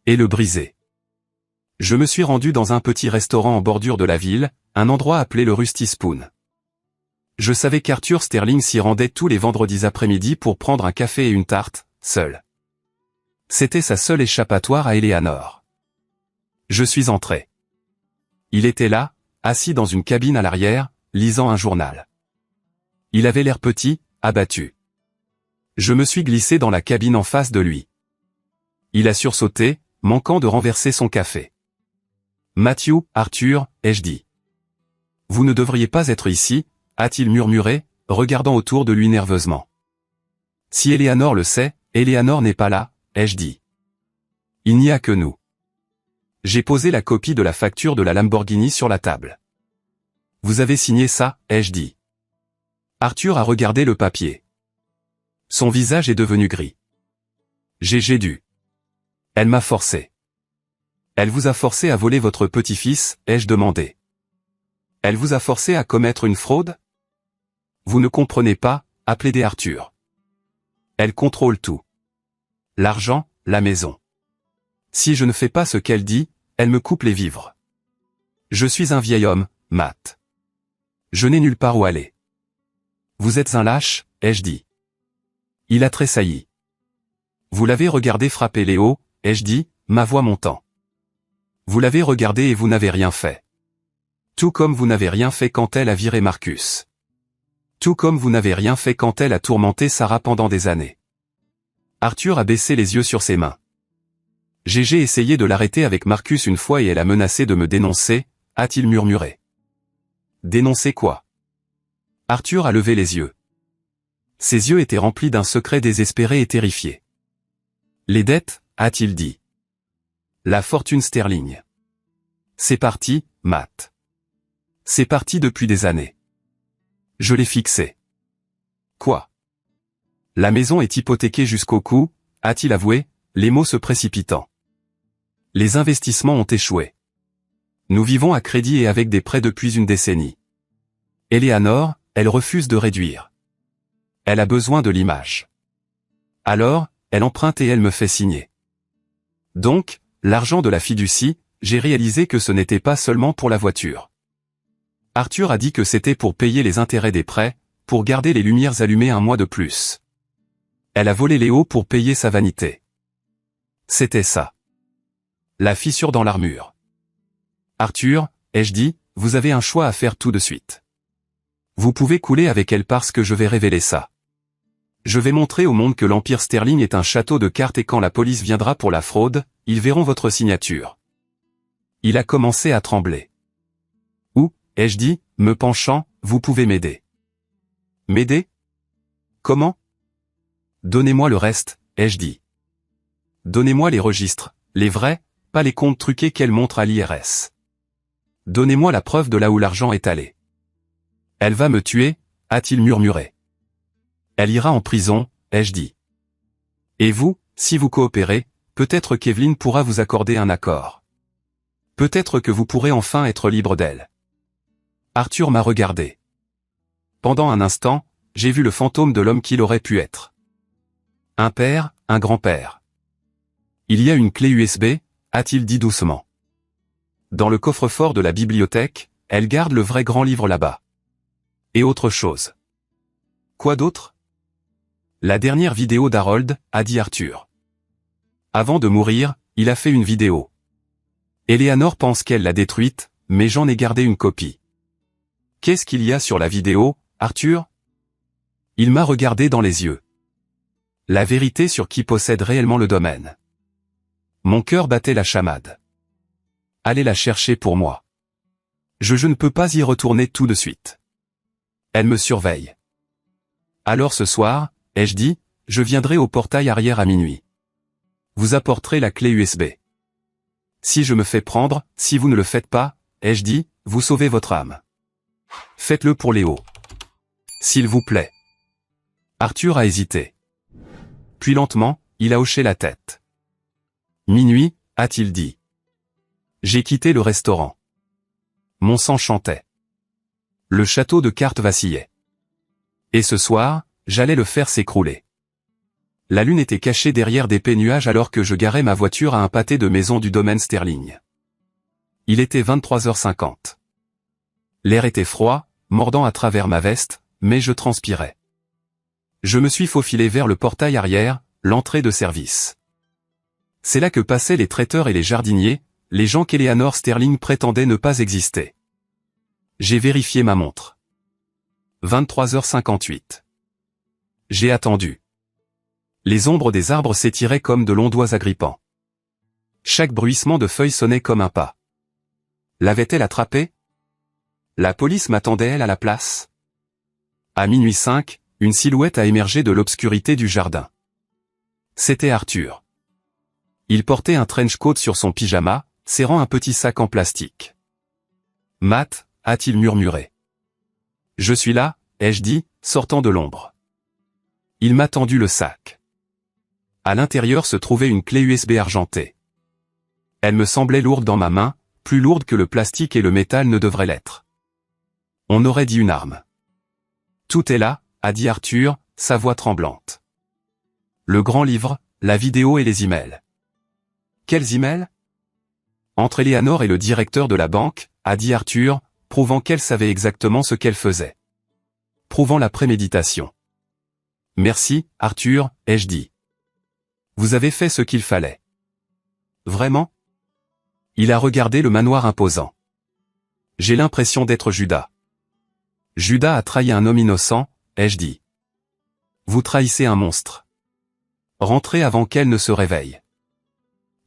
Et le briser. Je me suis rendu dans un petit restaurant en bordure de la ville, un endroit appelé le Rusty Spoon. Je savais qu'Arthur Sterling s'y rendait tous les vendredis après-midi pour prendre un café et une tarte, seul. C'était sa seule échappatoire à Eleanor. Je suis entré. Il était là, assis dans une cabine à l'arrière, lisant un journal. Il avait l'air petit, abattu. Je me suis glissé dans la cabine en face de lui. Il a sursauté, manquant de renverser son café. Matthew, Arthur, ai-je dit. Vous ne devriez pas être ici, a-t-il murmuré, regardant autour de lui nerveusement. Si Eleanor le sait, Eleanor n'est pas là, ai-je dit. Il n'y a que nous. J'ai posé la copie de la facture de la Lamborghini sur la table. Vous avez signé ça, ai-je dit. Arthur a regardé le papier. Son visage est devenu gris. J'ai dû. Elle m'a forcé. Elle vous a forcé à voler votre petit-fils, ai-je demandé. Elle vous a forcé à commettre une fraude? Vous ne comprenez pas, a plaidé Arthur. Elle contrôle tout. L'argent, la maison. Si je ne fais pas ce qu'elle dit, elle me coupe les vivres. Je suis un vieil homme, Matt. Je n'ai nulle part où aller. Vous êtes un lâche, ai-je dit. Il a tressailli. Vous l'avez regardé frapper Léo, ai-je dit, ma voix montant. Vous l'avez regardé et vous n'avez rien fait. Tout comme vous n'avez rien fait quand elle a viré Marcus. Tout comme vous n'avez rien fait quand elle a tourmenté Sarah pendant des années. Arthur a baissé les yeux sur ses mains. J'ai essayé de l'arrêter avec Marcus une fois et elle a menacé de me dénoncer, a-t-il murmuré. Dénoncer quoi? Arthur a levé les yeux. Ses yeux étaient remplis d'un secret désespéré et terrifié. Les dettes, a-t-il dit. La fortune sterling. C'est parti, Matt. C'est parti depuis des années. Je l'ai fixé. Quoi? La maison est hypothéquée jusqu'au cou, a-t-il avoué, les mots se précipitant. Les investissements ont échoué. Nous vivons à crédit et avec des prêts depuis une décennie. Eleanor, elle refuse de réduire. Elle a besoin de l'image. Alors, elle emprunte et elle me fait signer. Donc, l'argent de la fiducie, j'ai réalisé que ce n'était pas seulement pour la voiture. Arthur a dit que c'était pour payer les intérêts des prêts, pour garder les lumières allumées un mois de plus. Elle a volé Léo pour payer sa vanité. C'était ça. La fissure dans l'armure. Arthur, ai-je dit, vous avez un choix à faire tout de suite. Vous pouvez couler avec elle parce que je vais révéler ça. Je vais montrer au monde que l'Empire Sterling est un château de cartes et quand la police viendra pour la fraude, ils verront votre signature. Il a commencé à trembler. Ou, ai-je dit, me penchant, vous pouvez m'aider. M'aider? Comment? Donnez-moi le reste, ai-je dit. Donnez-moi les registres, les vrais, pas les comptes truqués qu'elle montre à l'IRS. Donnez-moi la preuve de là où l'argent est allé. Elle va me tuer, a-t-il murmuré. Elle ira en prison, ai-je dit. Et vous, si vous coopérez, peut-être qu'Evelyn pourra vous accorder un accord. Peut-être que vous pourrez enfin être libre d'elle. Arthur m'a regardé. Pendant un instant, j'ai vu le fantôme de l'homme qu'il aurait pu être. Un père, un grand-père. Il y a une clé USB, a-t-il dit doucement. Dans le coffre-fort de la bibliothèque, elle garde le vrai grand livre là-bas. Et autre chose. Quoi d'autre? La dernière vidéo d'Harold, a dit Arthur. Avant de mourir, il a fait une vidéo. Eleanor pense qu'elle l'a détruite, mais j'en ai gardé une copie. Qu'est-ce qu'il y a sur la vidéo, Arthur? Il m'a regardé dans les yeux. La vérité sur qui possède réellement le domaine. Mon cœur battait la chamade. Allez la chercher pour moi. Je ne peux pas y retourner tout de suite. Elle me surveille. Alors ce soir, ai-je dit, je viendrai au portail arrière à minuit. Vous apporterez la clé USB. Si je me fais prendre, si vous ne le faites pas, ai-je dit, vous sauvez votre âme. Faites-le pour Léo. S'il vous plaît. Arthur a hésité. Puis lentement, il a hoché la tête. Minuit, a-t-il dit. J'ai quitté le restaurant. Mon sang chantait. Le château de cartes vacillait. Et ce soir, j'allais le faire s'écrouler. La lune était cachée derrière d'épais nuages alors que je garais ma voiture à un pâté de maison du domaine Sterling. Il était 23h50. L'air était froid, mordant à travers ma veste, mais je transpirais. Je me suis faufilé vers le portail arrière, l'entrée de service. C'est là que passaient les traiteurs et les jardiniers, les gens qu'Eleanor Sterling prétendait ne pas exister. J'ai vérifié ma montre. 23h58. J'ai attendu. Les ombres des arbres s'étiraient comme de longs doigts agrippants. Chaque bruissement de feuilles sonnait comme un pas. L'avait-elle attrapé? La police m'attendait-elle à la place? À minuit 5, une silhouette a émergé de l'obscurité du jardin. C'était Arthur. Il portait un trench coat sur son pyjama, serrant un petit sac en plastique. « Matt » a-t-il murmuré. « Je suis là » ai-je dit, sortant de l'ombre. Il m'a tendu le sac. À l'intérieur se trouvait une clé USB argentée. Elle me semblait lourde dans ma main, plus lourde que le plastique et le métal ne devrait l'être. On aurait dit une arme. « Tout est là » a dit Arthur, sa voix tremblante. Le grand livre, la vidéo et les emails. Quels emails? Entre Eleanor et le directeur de la banque, a dit Arthur, prouvant qu'elle savait exactement ce qu'elle faisait. Prouvant la préméditation. Merci, Arthur, ai-je dit. Vous avez fait ce qu'il fallait. Vraiment? Il a regardé le manoir imposant. J'ai l'impression d'être Judas. Judas a trahi un homme innocent, ai-je dit. Vous trahissez un monstre. Rentrez avant qu'elle ne se réveille.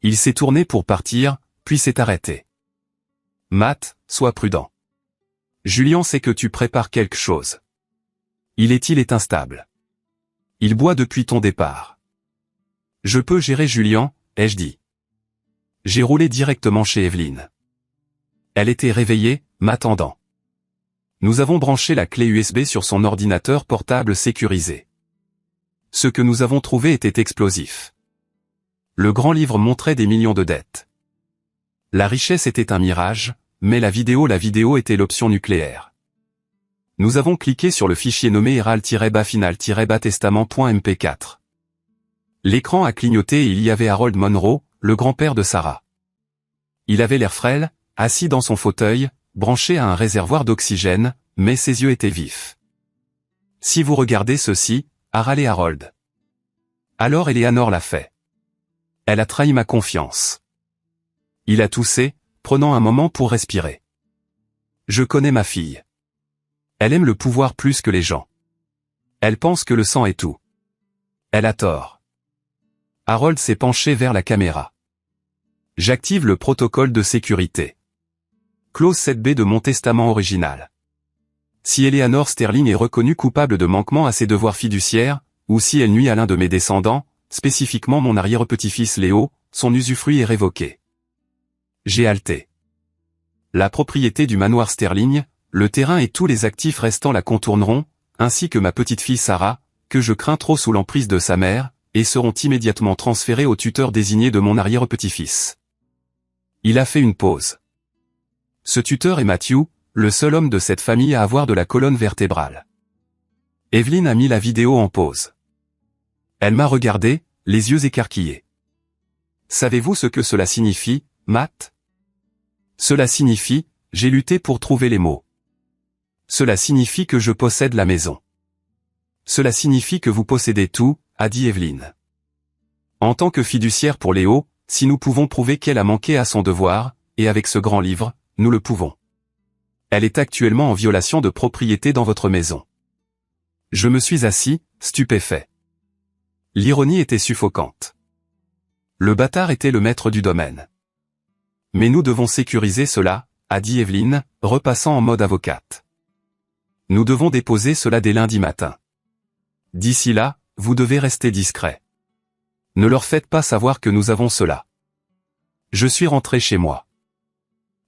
Il s'est tourné pour partir, puis s'est arrêté. Matt, sois prudent. Julian sait que tu prépares quelque chose. Il est instable. Il boit depuis ton départ. Je peux gérer Julian, ai-je dit. J'ai roulé directement chez Evelyn. Elle était réveillée, m'attendant. Nous avons branché la clé USB sur son ordinateur portable sécurisé. Ce que nous avons trouvé était explosif. Le grand livre montrait des millions de dettes. La richesse était un mirage, mais la vidéo était l'option nucléaire. Nous avons cliqué sur le fichier nommé eral-final-testament.mp4. L'écran a clignoté et il y avait Harold Monroe, le grand-père de Sarah. Il avait l'air frêle, assis dans son fauteuil, branché à un réservoir d'oxygène, mais ses yeux étaient vifs. Si vous regardez ceci, a râlé Harold. Alors Eleanor l'a fait. Elle a trahi ma confiance. Il a toussé, prenant un moment pour respirer. Je connais ma fille. Elle aime le pouvoir plus que les gens. Elle pense que le sang est tout. Elle a tort. Harold s'est penché vers la caméra. J'active le protocole de sécurité. Clause 7b de mon testament original. Si Eleanor Sterling est reconnue coupable de manquement à ses devoirs fiduciaires, ou si elle nuit à l'un de mes descendants, spécifiquement mon arrière-petit-fils Léo, son usufruit est révoqué. J'ai halté. La propriété du manoir Sterling, le terrain et tous les actifs restants la contourneront, ainsi que ma petite-fille Sarah, que je crains trop sous l'emprise de sa mère, et seront immédiatement transférés au tuteur désigné de mon arrière-petit-fils. Il a fait une pause. Ce tuteur est Matthew, le seul homme de cette famille à avoir de la colonne vertébrale. Evelyn a mis la vidéo en pause. Elle m'a regardé, les yeux écarquillés. Savez-vous ce que cela signifie, Matt? Cela signifie, j'ai lutté pour trouver les mots. Cela signifie que je possède la maison. Cela signifie que vous possédez tout, a dit Evelyn. En tant que fiduciaire pour Léo, si nous pouvons prouver qu'elle a manqué à son devoir, et avec ce grand livre, nous le pouvons. Elle est actuellement en violation de propriété dans votre maison. Je me suis assis, stupéfait. L'ironie était suffocante. Le bâtard était le maître du domaine. Mais nous devons sécuriser cela, a dit Evelyn, repassant en mode avocate. Nous devons déposer cela dès lundi matin. D'ici là, vous devez rester discret. Ne leur faites pas savoir que nous avons cela. Je suis rentré chez moi.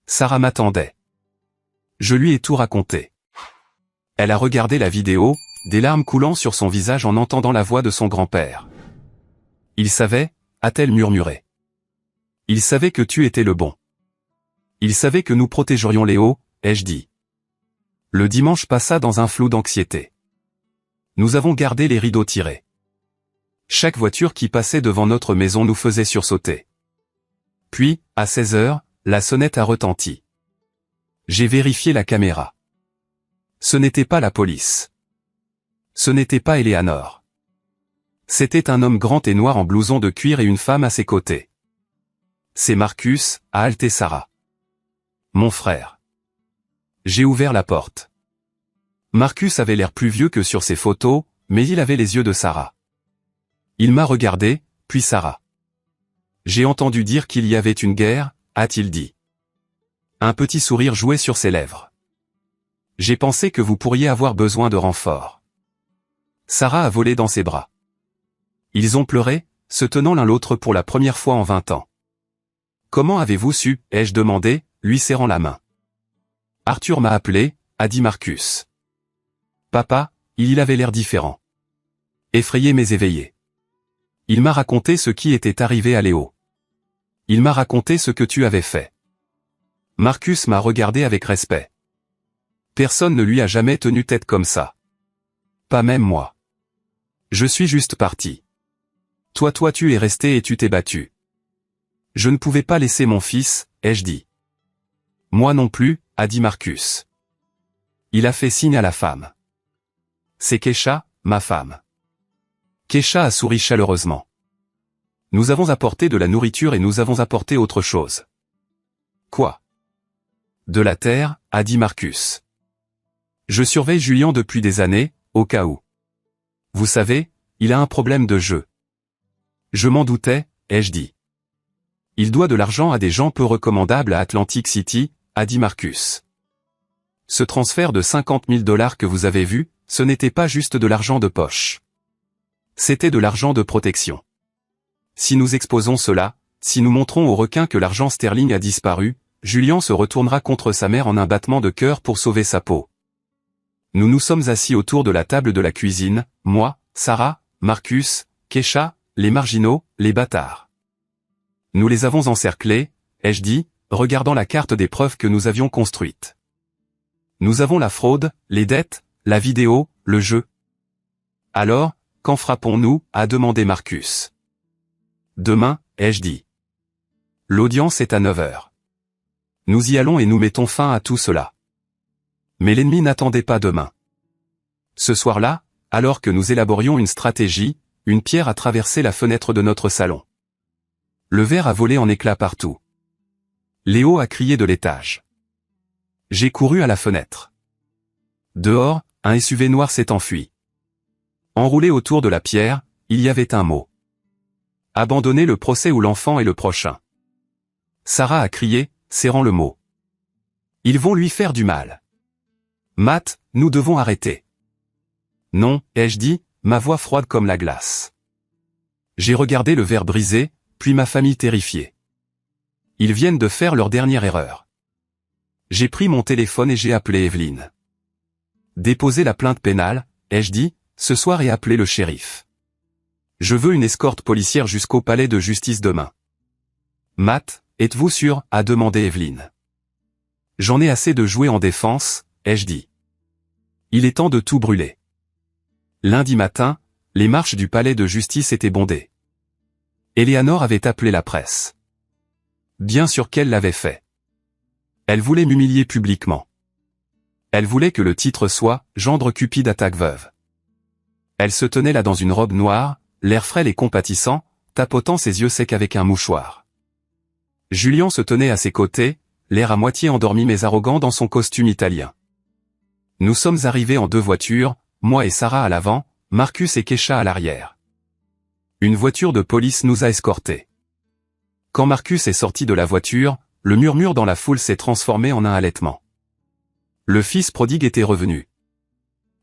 Sarah m'attendait. Je lui ai tout raconté. Elle a regardé la vidéo, des larmes coulant sur son visage en entendant la voix de son grand-père. Il savait, a-t-elle murmuré. Il savait que tu étais le bon. Il savait que nous protégerions Léo, ai-je dit. Le dimanche passa dans un flou d'anxiété. Nous avons gardé les rideaux tirés. Chaque voiture qui passait devant notre maison nous faisait sursauter. Puis, à 16 heures, la sonnette a retenti. J'ai vérifié la caméra. Ce n'était pas la police. Ce n'était pas Eleanor. C'était un homme grand et noir en blouson de cuir et une femme à ses côtés. C'est Marcus, a haleté Sarah. Mon frère. J'ai ouvert la porte. Marcus avait l'air plus vieux que sur ses photos, mais il avait les yeux de Sarah. Il m'a regardé, puis Sarah. J'ai entendu dire qu'il y avait une guerre, a-t-il dit. Un petit sourire jouait sur ses lèvres. J'ai pensé que vous pourriez avoir besoin de renfort. Sarah a volé dans ses bras. Ils ont pleuré, se tenant l'un l'autre pour la première fois en 20 ans. Comment avez-vous su, ai-je demandé, lui serrant la main. Arthur m'a appelé, a dit Marcus. Papa, il avait l'air différent. Effrayé mais éveillé. Il m'a raconté ce qui était arrivé à Léo. Il m'a raconté ce que tu avais fait. Marcus m'a regardé avec respect. Personne ne lui a jamais tenu tête comme ça. Pas même moi. Je suis juste parti. Toi tu es resté et tu t'es battu. Je ne pouvais pas laisser mon fils, ai-je dit. Moi non plus, a dit Marcus. Il a fait signe à la femme. C'est Kesha, ma femme. Kesha a souri chaleureusement. Nous avons apporté de la nourriture et nous avons apporté autre chose. Quoi? De la terre, a dit Marcus. Je surveille Julien depuis des années, au cas où. Vous savez, il a un problème de jeu. Je m'en doutais, ai-je dit. Il doit de l'argent à des gens peu recommandables à Atlantic City, a dit Marcus. Ce transfert de 50 000 $ que vous avez vu, ce n'était pas juste de l'argent de poche. C'était de l'argent de protection. Si nous exposons cela, si nous montrons aux requins que l'argent sterling a disparu, Julien se retournera contre sa mère en un battement de cœur pour sauver sa peau. Nous nous sommes assis autour de la table de la cuisine, moi, Sarah, Marcus, Kesha, les marginaux, les bâtards. Nous les avons encerclés, ai-je dit, regardant la carte des preuves que nous avions construite. Nous avons la fraude, les dettes, la vidéo, le jeu. Alors, quand frappons-nous, a demandé Marcus. Demain, ai-je dit. L'audience est à 9 heures. Nous y allons et nous mettons fin à tout cela. Mais l'ennemi n'attendait pas demain. Ce soir-là, alors que nous élaborions une stratégie, une pierre a traversé la fenêtre de notre salon. Le verre a volé en éclats partout. Léo a crié de l'étage. J'ai couru à la fenêtre. Dehors, un SUV noir s'est enfui. Enroulé autour de la pierre, il y avait un mot. Abandonner le procès ou l'enfant est le prochain. Sarah a crié, serrant le mot. Ils vont lui faire du mal. Matt, nous devons arrêter. Non, ai-je dit, ma voix froide comme la glace. J'ai regardé le verre brisé, puis ma famille terrifiée. Ils viennent de faire leur dernière erreur. J'ai pris mon téléphone et j'ai appelé Evelyn. Déposer la plainte pénale, ai-je dit, ce soir et appeler le shérif. Je veux une escorte policière jusqu'au palais de justice demain. Matt, êtes-vous sûr, a demandé Evelyn. J'en ai assez de jouer en défense, ai-je dit. Il est temps de tout brûler. Lundi matin, les marches du palais de justice étaient bondées. Eleanor avait appelé la presse. Bien sûr qu'elle l'avait fait. Elle voulait m'humilier publiquement. Elle voulait que le titre soit « Gendre cupide attaque veuve ». Elle se tenait là dans une robe noire, l'air frêle et compatissant, tapotant ses yeux secs avec un mouchoir. Julien se tenait à ses côtés, l'air à moitié endormi mais arrogant dans son costume italien. Nous sommes arrivés en 2 voitures, moi et Sarah à l'avant, Marcus et Kesha à l'arrière. Une voiture de police nous a escortés. Quand Marcus est sorti de la voiture, le murmure dans la foule s'est transformé en un halètement. Le fils prodigue était revenu.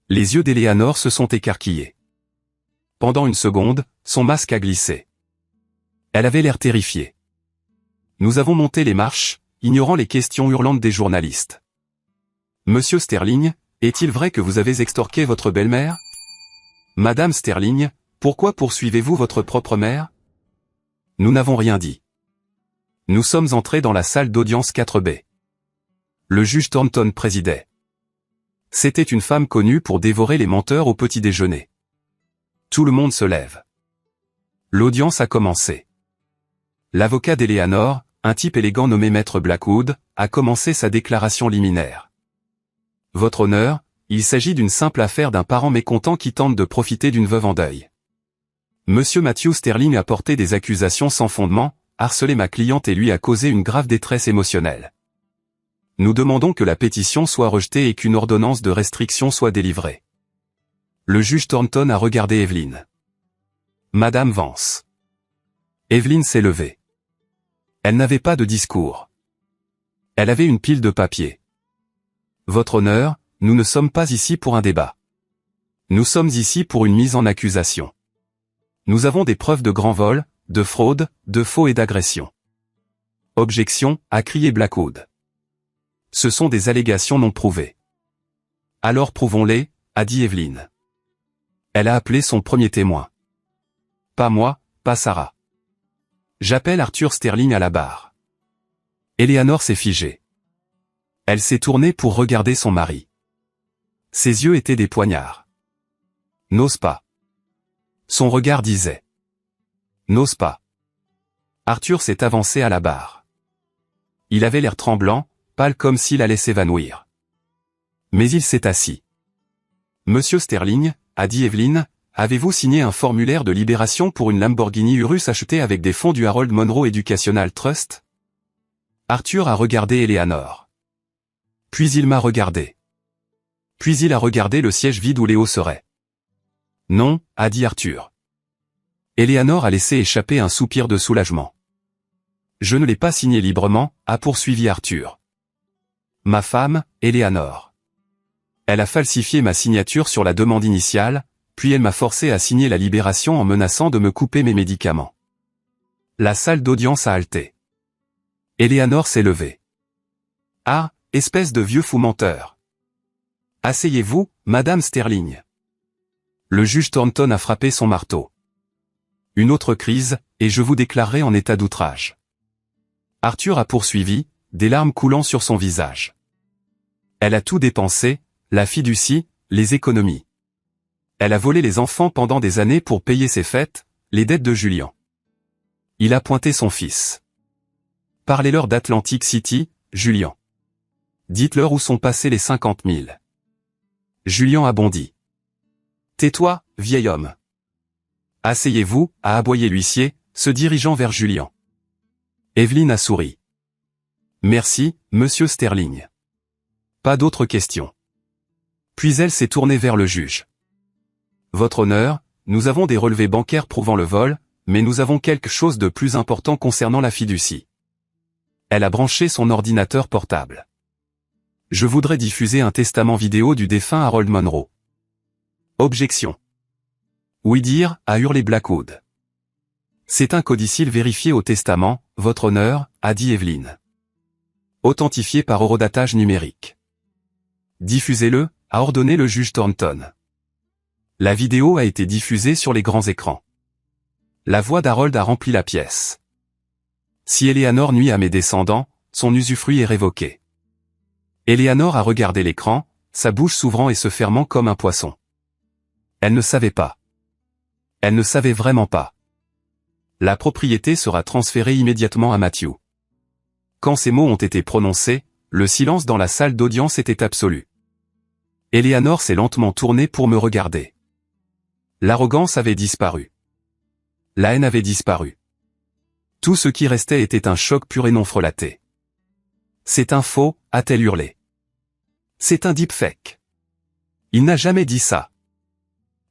Les yeux d'Eleanor se sont écarquillés. Pendant une seconde, son masque a glissé. Elle avait l'air terrifiée. Nous avons monté les marches, ignorant les questions hurlantes des journalistes. Monsieur Sterling, est-il vrai que vous avez extorqué votre belle-mère? Madame Sterling, pourquoi poursuivez-vous votre propre mère? Nous n'avons rien dit. Nous sommes entrés dans la salle d'audience 4B. Le juge Thornton présidait. C'était une femme connue pour dévorer les menteurs au petit déjeuner. Tout le monde se lève. L'audience a commencé. L'avocat d'Eleanor, un type élégant nommé Maître Blackwood, a commencé sa déclaration liminaire. Votre honneur, il s'agit d'une simple affaire d'un parent mécontent qui tente de profiter d'une veuve en deuil. Monsieur Matthew Sterling a porté des accusations sans fondement, harcelé ma cliente et lui a causé une grave détresse émotionnelle. Nous demandons que la pétition soit rejetée et qu'une ordonnance de restriction soit délivrée. Le juge Thornton a regardé Evelyn. Madame Vance. Evelyn s'est levée. Elle n'avait pas de discours. Elle avait une pile de papier. Votre honneur, nous ne sommes pas ici pour un débat. Nous sommes ici pour une mise en accusation. Nous avons des preuves de grand vol, de fraude, de faux et d'agression. Objection, a crié Blackwood. Ce sont des allégations non prouvées. Alors prouvons-les, a dit Evelyn. Elle a appelé son premier témoin. Pas moi, pas Sarah. J'appelle Arthur Sterling à la barre. Eleanor s'est figée. Elle s'est tournée pour regarder son mari. Ses yeux étaient des poignards. N'ose pas. Son regard disait. N'ose pas. Arthur s'est avancé à la barre. Il avait l'air tremblant, pâle comme s'il allait s'évanouir. Mais il s'est assis. Monsieur Sterling, a dit Evelyn, avez-vous signé un formulaire de libération pour une Lamborghini Urus achetée avec des fonds du Harold Monroe Educational Trust? Arthur a regardé Eleanor. Puis il m'a regardé. Puis il a regardé le siège vide où Léo serait. Non, a dit Arthur. Eleanor a laissé échapper un soupir de soulagement. Je ne l'ai pas signé librement, a poursuivi Arthur. Ma femme, Eleanor. Elle a falsifié ma signature sur la demande initiale, puis elle m'a forcé à signer la libération en menaçant de me couper mes médicaments. La salle d'audience a halté. Eleanor s'est levée. Ah, espèce de vieux fou menteur. Asseyez-vous, Madame Sterling. Le juge Thornton a frappé son marteau. Une autre crise, et je vous déclarerai en état d'outrage. Arthur a poursuivi, des larmes coulant sur son visage. Elle a tout dépensé, la fiducie, les économies. Elle a volé les enfants pendant des années pour payer ses fêtes, les dettes de Julian. Il a pointé son fils. Parlez-leur d'Atlantic City, Julian. Dites-leur où sont passés les 50 000. Julian a bondi. Tais-toi, vieil homme. Asseyez-vous, a aboyé l'huissier, se dirigeant vers Julian. Evelyn a souri. Merci, monsieur Sterling. Pas d'autres questions. Puis elle s'est tournée vers le juge. Votre honneur, nous avons des relevés bancaires prouvant le vol, mais nous avons quelque chose de plus important concernant la fiducie. Elle a branché son ordinateur portable. Je voudrais diffuser un testament vidéo du défunt Harold Monroe. Objection. Oui dire, a hurlé Blackwood. C'est un codicile vérifié au testament, votre honneur, a dit Evelyn. Authentifié par horodatage numérique. Diffusez-le, a ordonné le juge Thornton. La vidéo a été diffusée sur les grands écrans. La voix d'Harold a rempli la pièce. Si Eleanor nuit à mes descendants, son usufruit est révoqué. Eleanor a regardé l'écran, sa bouche s'ouvrant et se fermant comme un poisson. Elle ne savait pas. Elle ne savait vraiment pas. La propriété sera transférée immédiatement à Matthew. Quand ces mots ont été prononcés, le silence dans la salle d'audience était absolu. Eleanor s'est lentement tournée pour me regarder. L'arrogance avait disparu. La haine avait disparu. Tout ce qui restait était un choc pur et non frelaté. C'est un faux, a-t-elle hurlé. C'est un deepfake. Il n'a jamais dit ça.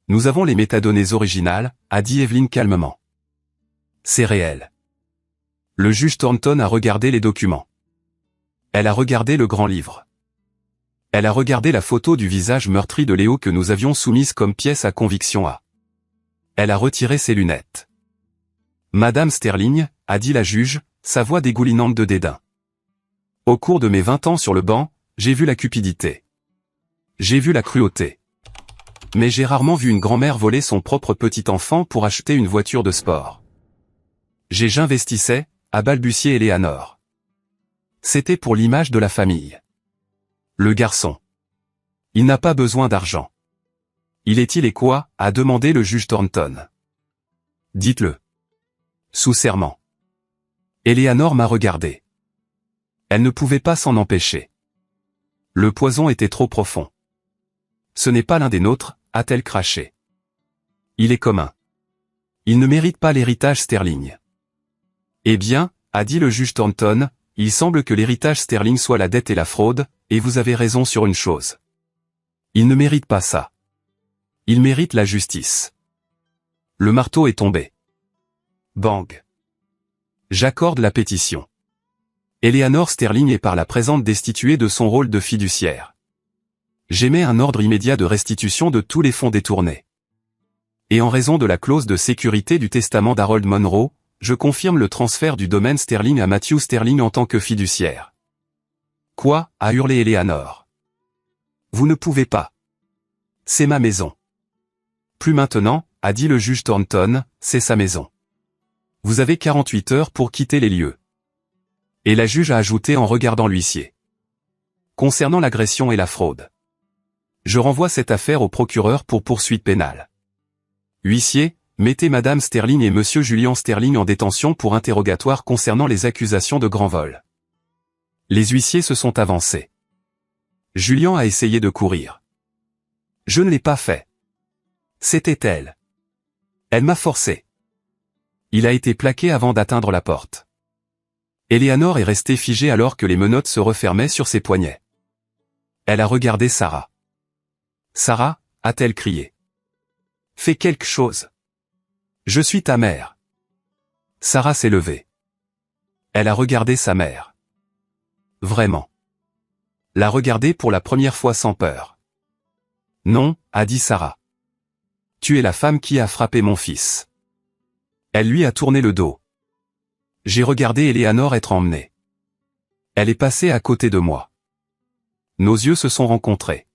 Nous avons les métadonnées originales, a dit Evelyn calmement. C'est réel. Le juge Thornton a regardé les documents. Elle a regardé le grand livre. Elle a regardé la photo du visage meurtri de Léo que nous avions soumise comme pièce à conviction A. Elle a retiré ses lunettes. Madame Sterling, a dit la juge, sa voix dégoulinante de dédain. Au cours de mes 20 ans sur le banc, j'ai vu la cupidité. J'ai vu la cruauté. Mais j'ai rarement vu une grand-mère voler son propre petit enfant pour acheter une voiture de sport. J'investissais, a balbutié Eleanor. C'était pour l'image de la famille. Le garçon. Il n'a pas besoin d'argent. Il est-il et quoi, a demandé le juge Thornton. Dites-le. Sous serment. Eleanor m'a regardé. Elle ne pouvait pas s'en empêcher. Le poison était trop profond. Ce n'est pas l'un des nôtres, a-t-elle craché. Il est commun. Il ne mérite pas l'héritage Sterling. Eh bien, a dit le juge Thornton, il semble que l'héritage Sterling soit la dette et la fraude, et vous avez raison sur une chose. Il ne mérite pas ça. Il mérite la justice. Le marteau est tombé. Bang. J'accorde la pétition. Eleanor Sterling est par la présente destituée de son rôle de fiduciaire. J'émets un ordre immédiat de restitution de tous les fonds détournés. Et en raison de la clause de sécurité du testament d'Harold Monroe, je confirme le transfert du domaine Sterling à Matthew Sterling en tant que fiduciaire. Quoi, a hurlé Eleanor. Vous ne pouvez pas. C'est ma maison. Plus maintenant, a dit le juge Thornton, c'est sa maison. Vous avez 48 heures pour quitter les lieux. Et la juge a ajouté en regardant l'huissier. Concernant l'agression et la fraude. Je renvoie cette affaire au procureur pour poursuite pénale. Huissier, mettez Madame Sterling et Monsieur Julian Sterling en détention pour interrogatoire concernant les accusations de grand vol. Les huissiers se sont avancés. Julian a essayé de courir. Je ne l'ai pas fait. C'était elle. Elle m'a forcé. Il a été plaqué avant d'atteindre la porte. Eleanor est restée figée alors que les menottes se refermaient sur ses poignets. Elle a regardé Sarah. Sarah, a-t-elle crié. Fais quelque chose. Je suis ta mère. Sarah s'est levée. Elle a regardé sa mère. Vraiment. La regarder pour la première fois sans peur. Non, a dit Sarah. Tu es la femme qui a frappé mon fils. Elle lui a tourné le dos. J'ai regardé Eleanor être emmenée. Elle est passée à côté de moi. Nos yeux se sont rencontrés.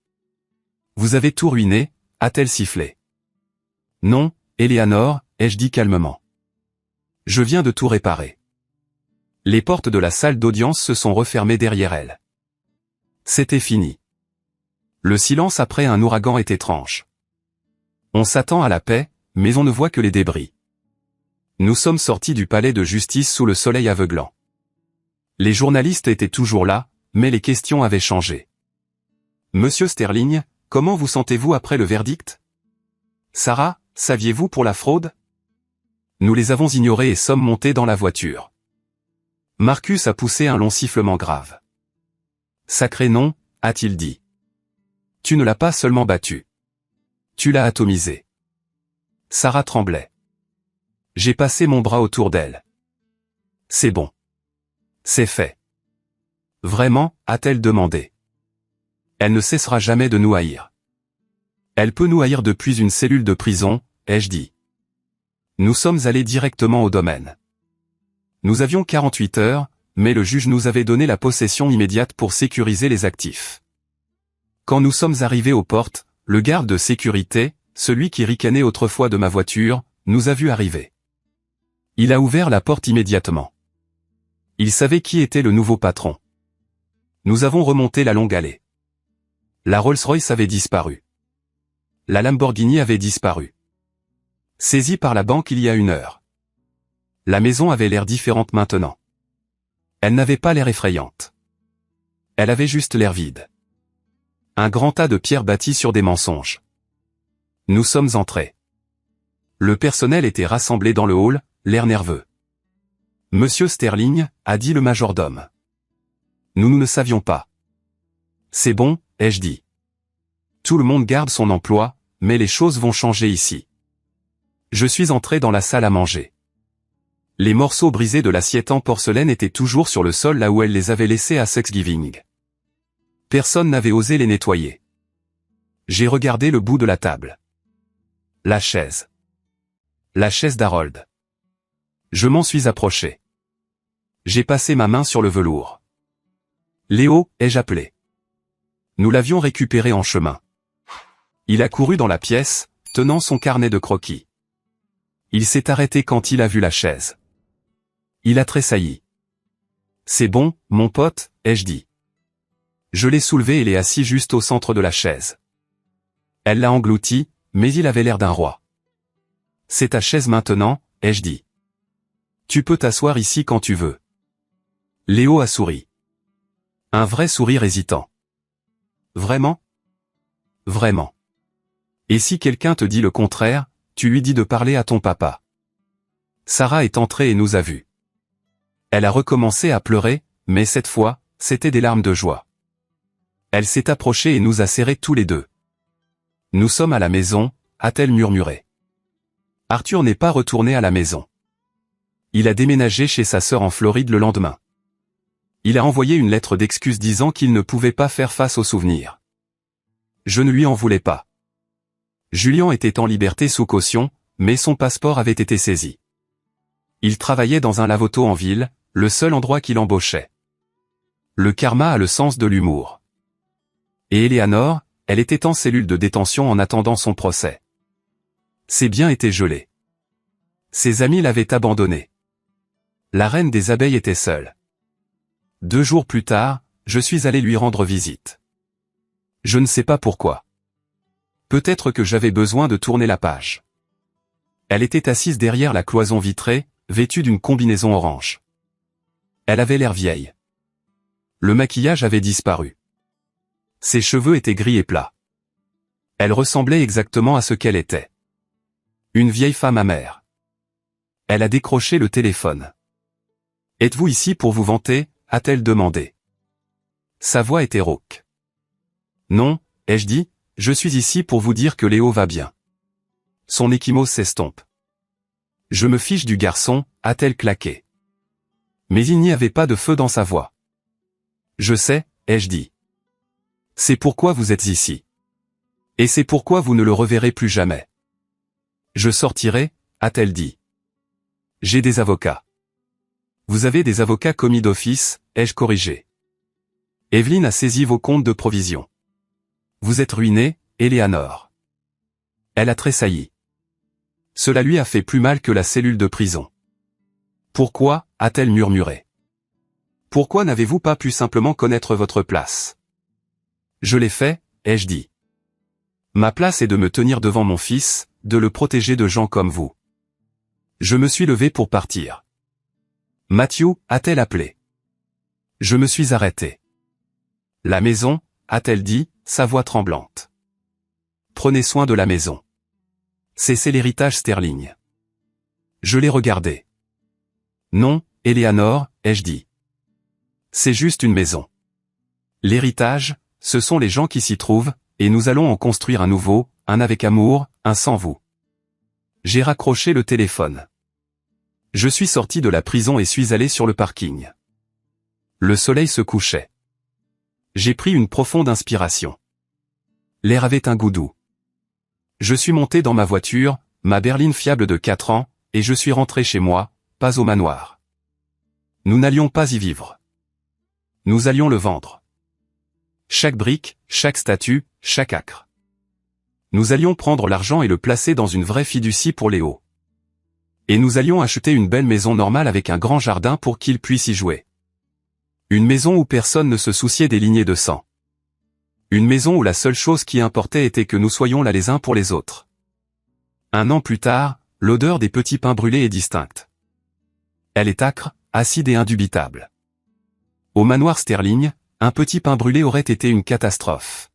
Vous avez tout ruiné, a-t-elle sifflé. Non, Eleanor, ai-je dit calmement. Je viens de tout réparer. Les portes de la salle d'audience se sont refermées derrière elle. C'était fini. Le silence après un ouragan est étrange. On s'attend à la paix, mais on ne voit que les débris. Nous sommes sortis du palais de justice sous le soleil aveuglant. Les journalistes étaient toujours là, mais les questions avaient changé. Monsieur Sterling, comment vous sentez-vous après le verdict? Sarah, saviez-vous pour la fraude? Nous les avons ignorés et sommes montés dans la voiture. Marcus a poussé un long sifflement grave. Sacré nom, a-t-il dit. Tu ne l'as pas seulement battu. Tu l'as atomisé. Sarah tremblait. J'ai passé mon bras autour d'elle. C'est bon. C'est fait. Vraiment, a-t-elle demandé. Elle ne cessera jamais de nous haïr. Elle peut nous haïr depuis une cellule de prison, ai-je dit. Nous sommes allés directement au domaine. Nous avions 48 heures, mais le juge nous avait donné la possession immédiate pour sécuriser les actifs. Quand nous sommes arrivés aux portes, le garde de sécurité, celui qui ricanait autrefois de ma voiture, nous a vus arriver. Il a ouvert la porte immédiatement. Il savait qui était le nouveau patron. Nous avons remonté la longue allée. La Rolls-Royce avait disparu. La Lamborghini avait disparu. Saisie par la banque il y a 1 heure. La maison avait l'air différente maintenant. Elle n'avait pas l'air effrayante. Elle avait juste l'air vide. Un grand tas de pierres bâties sur des mensonges. Nous sommes entrés. Le personnel était rassemblé dans le hall, l'air nerveux. Monsieur Sterling, a dit le majordome. Nous ne savions pas. C'est bon, ai-je dit. Tout le monde garde son emploi, mais les choses vont changer ici. Je suis entré dans la salle à manger. Les morceaux brisés de l'assiette en porcelaine étaient toujours sur le sol là où elle les avait laissés à Thanksgiving. Personne n'avait osé les nettoyer. J'ai regardé le bout de la table. La chaise. La chaise d'Harold. Je m'en suis approché. J'ai passé ma main sur le velours. Léo, ai-je appelé. Nous l'avions récupéré en chemin. Il a couru dans la pièce, tenant son carnet de croquis. Il s'est arrêté quand il a vu la chaise. Il a tressailli. C'est bon, mon pote, ai-je dit. Je l'ai soulevé et l'ai assis juste au centre de la chaise. Elle l'a englouti, mais il avait l'air d'un roi. C'est ta chaise maintenant, ai-je dit. Tu peux t'asseoir ici quand tu veux. Léo a souri. Un vrai sourire hésitant. Vraiment? Vraiment. Et si quelqu'un te dit le contraire, tu lui dis de parler à ton papa. Sarah est entrée et nous a vus. Elle a recommencé à pleurer, mais cette fois, c'était des larmes de joie. Elle s'est approchée et nous a serrés tous les deux. Nous sommes à la maison, a-t-elle murmuré. Arthur n'est pas retourné à la maison. Il a déménagé chez sa sœur en Floride le lendemain. Il a envoyé une lettre d'excuse disant qu'il ne pouvait pas faire face aux souvenirs. Je ne lui en voulais pas. Julien était en liberté sous caution, mais son passeport avait été saisi. Il travaillait dans un lave-auto en ville, le seul endroit qu'il embauchait. Le karma a le sens de l'humour. Et Eleanor, elle était en cellule de détention en attendant son procès. Ses biens étaient gelés. Ses amis l'avaient abandonnée. La reine des abeilles était seule. 2 jours plus tard, je suis allé lui rendre visite. Je ne sais pas pourquoi. Peut-être que j'avais besoin de tourner la page. Elle était assise derrière la cloison vitrée, vêtue d'une combinaison orange. Elle avait l'air vieille. Le maquillage avait disparu. Ses cheveux étaient gris et plats. Elle ressemblait exactement à ce qu'elle était. Une vieille femme amère. Elle a décroché le téléphone. « Êtes-vous ici pour vous vanter ?» a-t-elle demandé. Sa voix était rauque. « Non, ai-je dit, je suis ici pour vous dire que Léo va bien. » Son ecchymose s'estompe. « Je me fiche du garçon », a-t-elle claqué. Mais il n'y avait pas de feu dans sa voix. « Je sais, ai-je dit. C'est pourquoi vous êtes ici. Et c'est pourquoi vous ne le reverrez plus jamais. Je sortirai, a-t-elle dit. J'ai des avocats. Vous avez des avocats commis d'office, ai-je corrigé. Evelyne a saisi vos comptes de provision. Vous êtes ruiné, Eleanor. Elle a tressailli. Cela lui a fait plus mal que la cellule de prison. Pourquoi, a-t-elle murmuré. Pourquoi n'avez-vous pas pu simplement connaître votre place? Je l'ai fait, ai-je dit. Ma place est de me tenir devant mon fils, de le protéger de gens comme vous. Je me suis levé pour partir. Matthew, a-t-elle appelé. Je me suis arrêté. La maison, a-t-elle dit, sa voix tremblante. Prenez soin de la maison. C'est l'héritage Sterling. Je l'ai regardé. Non, Eleanor, ai-je dit. C'est juste une maison. L'héritage, ce sont les gens qui s'y trouvent, et nous allons en construire un nouveau, un avec amour, un sans vous. J'ai raccroché le téléphone. Je suis sorti de la prison et suis allé sur le parking. Le soleil se couchait. J'ai pris une profonde inspiration. L'air avait un goût doux. Je suis monté dans ma voiture, ma berline fiable de 4 ans, et je suis rentré chez moi, pas au manoir. Nous n'allions pas y vivre. Nous allions le vendre. Chaque brique, chaque statue, chaque acre. Nous allions prendre l'argent et le placer dans une vraie fiducie pour Léo. Et nous allions acheter une belle maison normale avec un grand jardin pour qu'il puisse y jouer. Une maison où personne ne se souciait des lignées de sang. Une maison où la seule chose qui importait était que nous soyons là les uns pour les autres. 1 an plus tard, l'odeur des petits pains brûlés est distincte. Elle est âcre, acide et indubitable. Au manoir Sterling, un petit pain brûlé aurait été une catastrophe.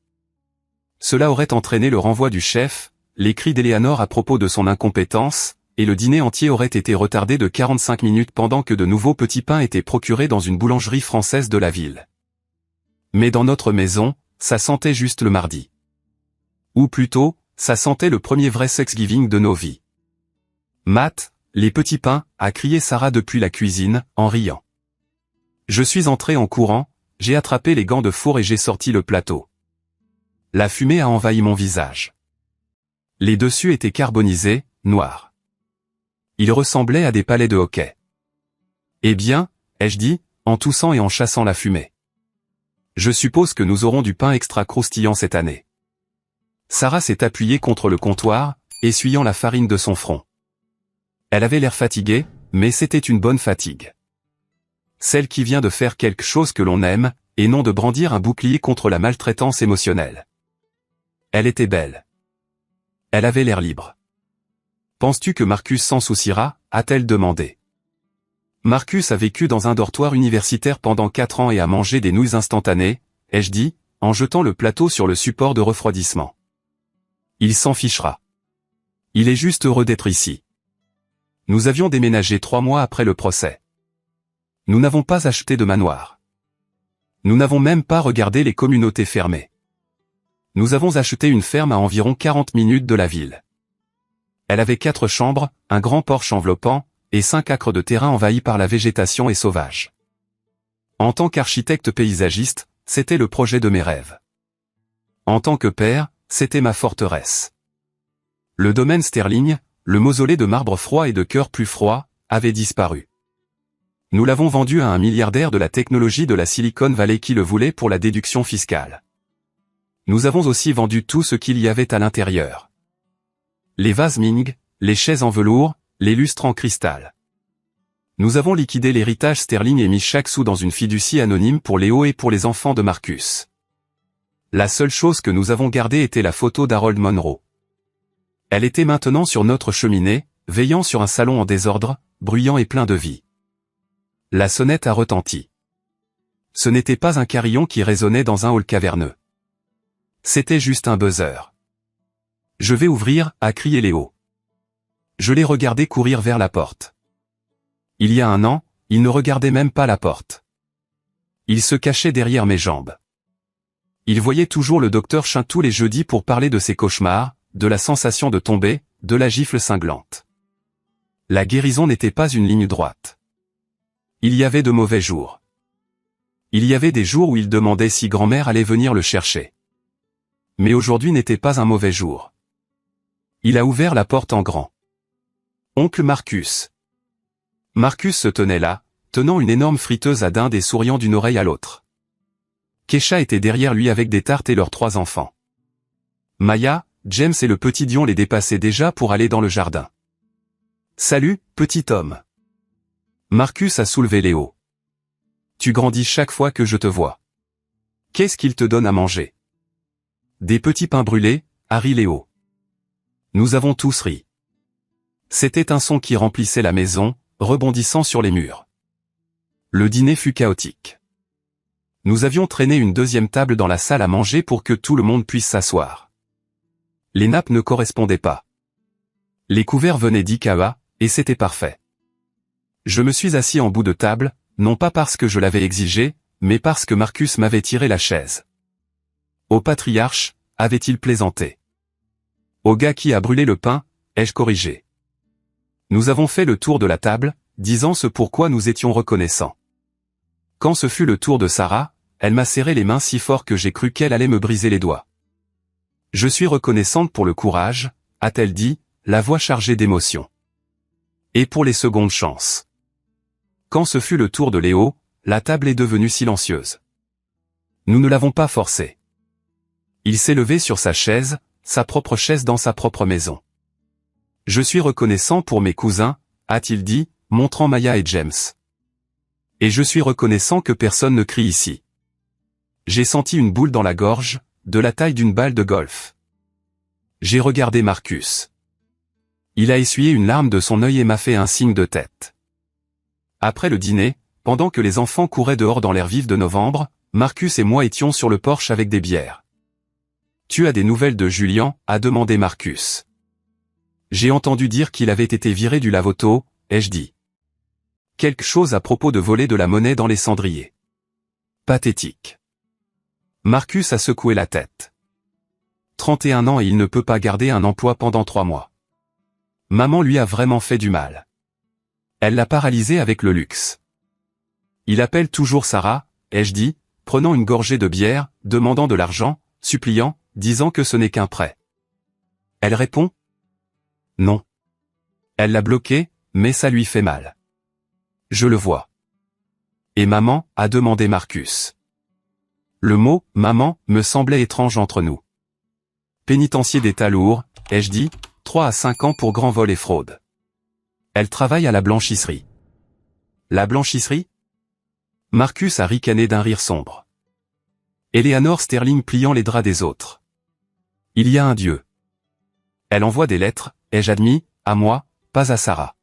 Cela aurait entraîné le renvoi du chef, les cris d'Eleanor à propos de son incompétence, et le dîner entier aurait été retardé de 45 minutes pendant que de nouveaux petits pains étaient procurés dans une boulangerie française de la ville. Mais dans notre maison, ça sentait juste le mardi. Ou plutôt, ça sentait le premier vrai Thanksgiving de nos vies. Matt, les petits pains, a crié Sarah depuis la cuisine, en riant. Je suis entré en courant, j'ai attrapé les gants de four et j'ai sorti le plateau. La fumée a envahi mon visage. Les dessus étaient carbonisés, noirs. Ils ressemblaient à des palets de hockey. Eh bien, ai-je dit, en toussant et en chassant la fumée. Je suppose que nous aurons du pain extra croustillant cette année. Sarah s'est appuyée contre le comptoir, essuyant la farine de son front. Elle avait l'air fatiguée, mais c'était une bonne fatigue. Celle qui vient de faire quelque chose que l'on aime, et non de brandir un bouclier contre la maltraitance émotionnelle. Elle était belle. Elle avait l'air libre. Penses-tu que Marcus s'en souciera, a-t-elle demandé. Marcus a vécu dans un dortoir universitaire pendant 4 ans et a mangé des nouilles instantanées, ai-je dit, en jetant le plateau sur le support de refroidissement. Il s'en fichera. Il est juste heureux d'être ici. Nous avions déménagé 3 mois après le procès. Nous n'avons pas acheté de manoir. Nous n'avons même pas regardé les communautés fermées. Nous avons acheté une ferme à environ 40 minutes de la ville. Elle avait 4 chambres, un grand porche enveloppant, et 5 acres de terrain envahis par la végétation et sauvage. En tant qu'architecte paysagiste, c'était le projet de mes rêves. En tant que père, c'était ma forteresse. Le domaine Sterling, le mausolée de marbre froid et de cœur plus froid, avait disparu. Nous l'avons vendu à un milliardaire de la technologie de la Silicon Valley qui le voulait pour la déduction fiscale. Nous avons aussi vendu tout ce qu'il y avait à l'intérieur. Les vases Ming, les chaises en velours, les lustres en cristal. Nous avons liquidé l'héritage Sterling et mis chaque sou dans une fiducie anonyme pour Léo et pour les enfants de Marcus. La seule chose que nous avons gardée était la photo d'Harold Monroe. Elle était maintenant sur notre cheminée, veillant sur un salon en désordre, bruyant et plein de vie. La sonnette a retenti. Ce n'était pas un carillon qui résonnait dans un hall caverneux. C'était juste un buzzer. « Je vais ouvrir » a crié Léo. Je l'ai regardé courir vers la porte. Il y a 1 an, il ne regardait même pas la porte. Il se cachait derrière mes jambes. Il voyait toujours le docteur Chin tous les jeudis pour parler de ses cauchemars, de la sensation de tomber, de la gifle cinglante. La guérison n'était pas une ligne droite. Il y avait de mauvais jours. Il y avait des jours où il demandait si grand-mère allait venir le chercher. Mais aujourd'hui n'était pas un mauvais jour. Il a ouvert la porte en grand. Oncle Marcus. Marcus se tenait là, tenant une énorme friteuse à dinde et souriant d'une oreille à l'autre. Kesha était derrière lui avec des tartes et leurs 3 enfants. Maya, James et le petit Dion les dépassaient déjà pour aller dans le jardin. « Salut, petit homme. » Marcus a soulevé Léo. « Tu grandis chaque fois que je te vois. Qu'est-ce qu'il te donne à manger ?» Des petits pains brûlés, a ri Léo. Nous avons tous ri. C'était un son qui remplissait la maison, rebondissant sur les murs. Le dîner fut chaotique. Nous avions traîné une 2e table dans la salle à manger pour que tout le monde puisse s'asseoir. Les nappes ne correspondaient pas. Les couverts venaient d'Ikawa, et c'était parfait. Je me suis assis en bout de table, non pas parce que je l'avais exigé, mais parce que Marcus m'avait tiré la chaise. Au patriarche, avait-il plaisanté. Au gars qui a brûlé le pain, ai-je corrigé. Nous avons fait le tour de la table, disant ce pourquoi nous étions reconnaissants. Quand ce fut le tour de Sarah, elle m'a serré les mains si fort que j'ai cru qu'elle allait me briser les doigts. Je suis reconnaissante pour le courage, a-t-elle dit, la voix chargée d'émotion. Et pour les secondes chances. Quand ce fut le tour de Léo, la table est devenue silencieuse. Nous ne l'avons pas forcé. Il s'est levé sur sa chaise, sa propre chaise dans sa propre maison. Je suis reconnaissant pour mes cousins, a-t-il dit, montrant Maya et James. Et je suis reconnaissant que personne ne crie ici. J'ai senti une boule dans la gorge, de la taille d'une balle de golf. J'ai regardé Marcus. Il a essuyé une larme de son œil et m'a fait un signe de tête. Après le dîner, pendant que les enfants couraient dehors dans l'air vif de novembre, Marcus et moi étions sur le porche avec des bières. « Tu as des nouvelles de Julian ?» a demandé Marcus. J'ai entendu dire qu'il avait été viré du lave-auto, ai-je dit. Quelque chose à propos de voler de la monnaie dans les cendriers. Pathétique. Marcus a secoué la tête. 31 ans et il ne peut pas garder un emploi pendant 3 mois. Maman lui a vraiment fait du mal. Elle l'a paralysé avec le luxe. Il appelle toujours Sarah, ai-je dit, prenant une gorgée de bière, demandant de l'argent, suppliant, disant que ce n'est qu'un prêt. Elle répond ? Non. Elle l'a bloqué, mais ça lui fait mal. Je le vois. Et maman, a demandé Marcus. Le mot « maman » me semblait étrange entre nous. Pénitencier d'état lourd, ai-je dit, 3 à 5 ans pour grand vol et fraude. Elle travaille à la blanchisserie. La blanchisserie? Marcus a ricané d'un rire sombre. Eleanor Sterling pliant les draps des autres. Il y a un Dieu. Elle envoie des lettres, ai-je admis, à moi, pas à Sarah.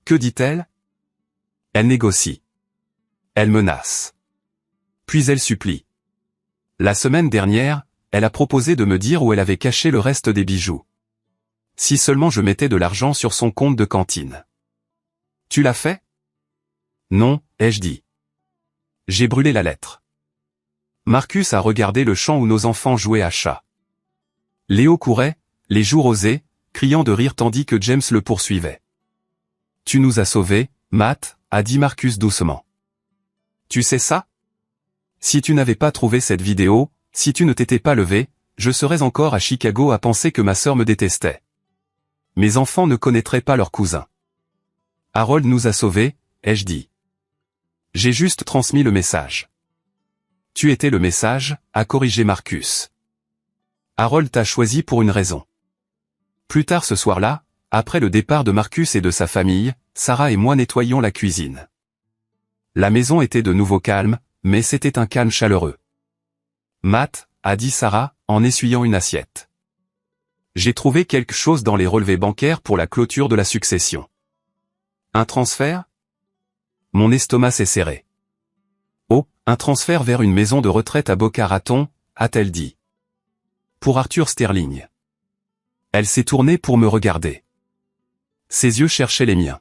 Que dit-elle? Elle négocie. Elle menace. Puis elle supplie. La semaine dernière, elle a proposé de me dire où elle avait caché le reste des bijoux. Si seulement je mettais de l'argent sur son compte de cantine. Tu l'as fait? Non, ai-je dit. J'ai brûlé la lettre. Marcus a regardé le champ où nos enfants jouaient à chat. Léo courait, les joues rosées, criant de rire tandis que James le poursuivait. Tu nous as sauvés, Matt, a dit Marcus doucement. Tu sais ça? Si tu n'avais pas trouvé cette vidéo, si tu ne t'étais pas levé, je serais encore à Chicago à penser que ma sœur me détestait. Mes enfants ne connaîtraient pas leur cousin. Harold nous a sauvés, ai-je dit. J'ai juste transmis le message. Tu étais le message, a corrigé Marcus. Harold t'a choisi pour une raison. Plus tard ce soir-là, après le départ de Marcus et de sa famille, Sarah et moi nettoyions la cuisine. La maison était de nouveau calme, mais c'était un calme chaleureux. Matt, a dit Sarah, en essuyant une assiette. J'ai trouvé quelque chose dans les relevés bancaires pour la clôture de la succession. Un transfert? Mon estomac s'est serré. Oh, un transfert vers une maison de retraite à Boca Raton, a-t-elle dit. Pour Arthur Sterling. Elle s'est tournée pour me regarder. Ses yeux cherchaient les miens.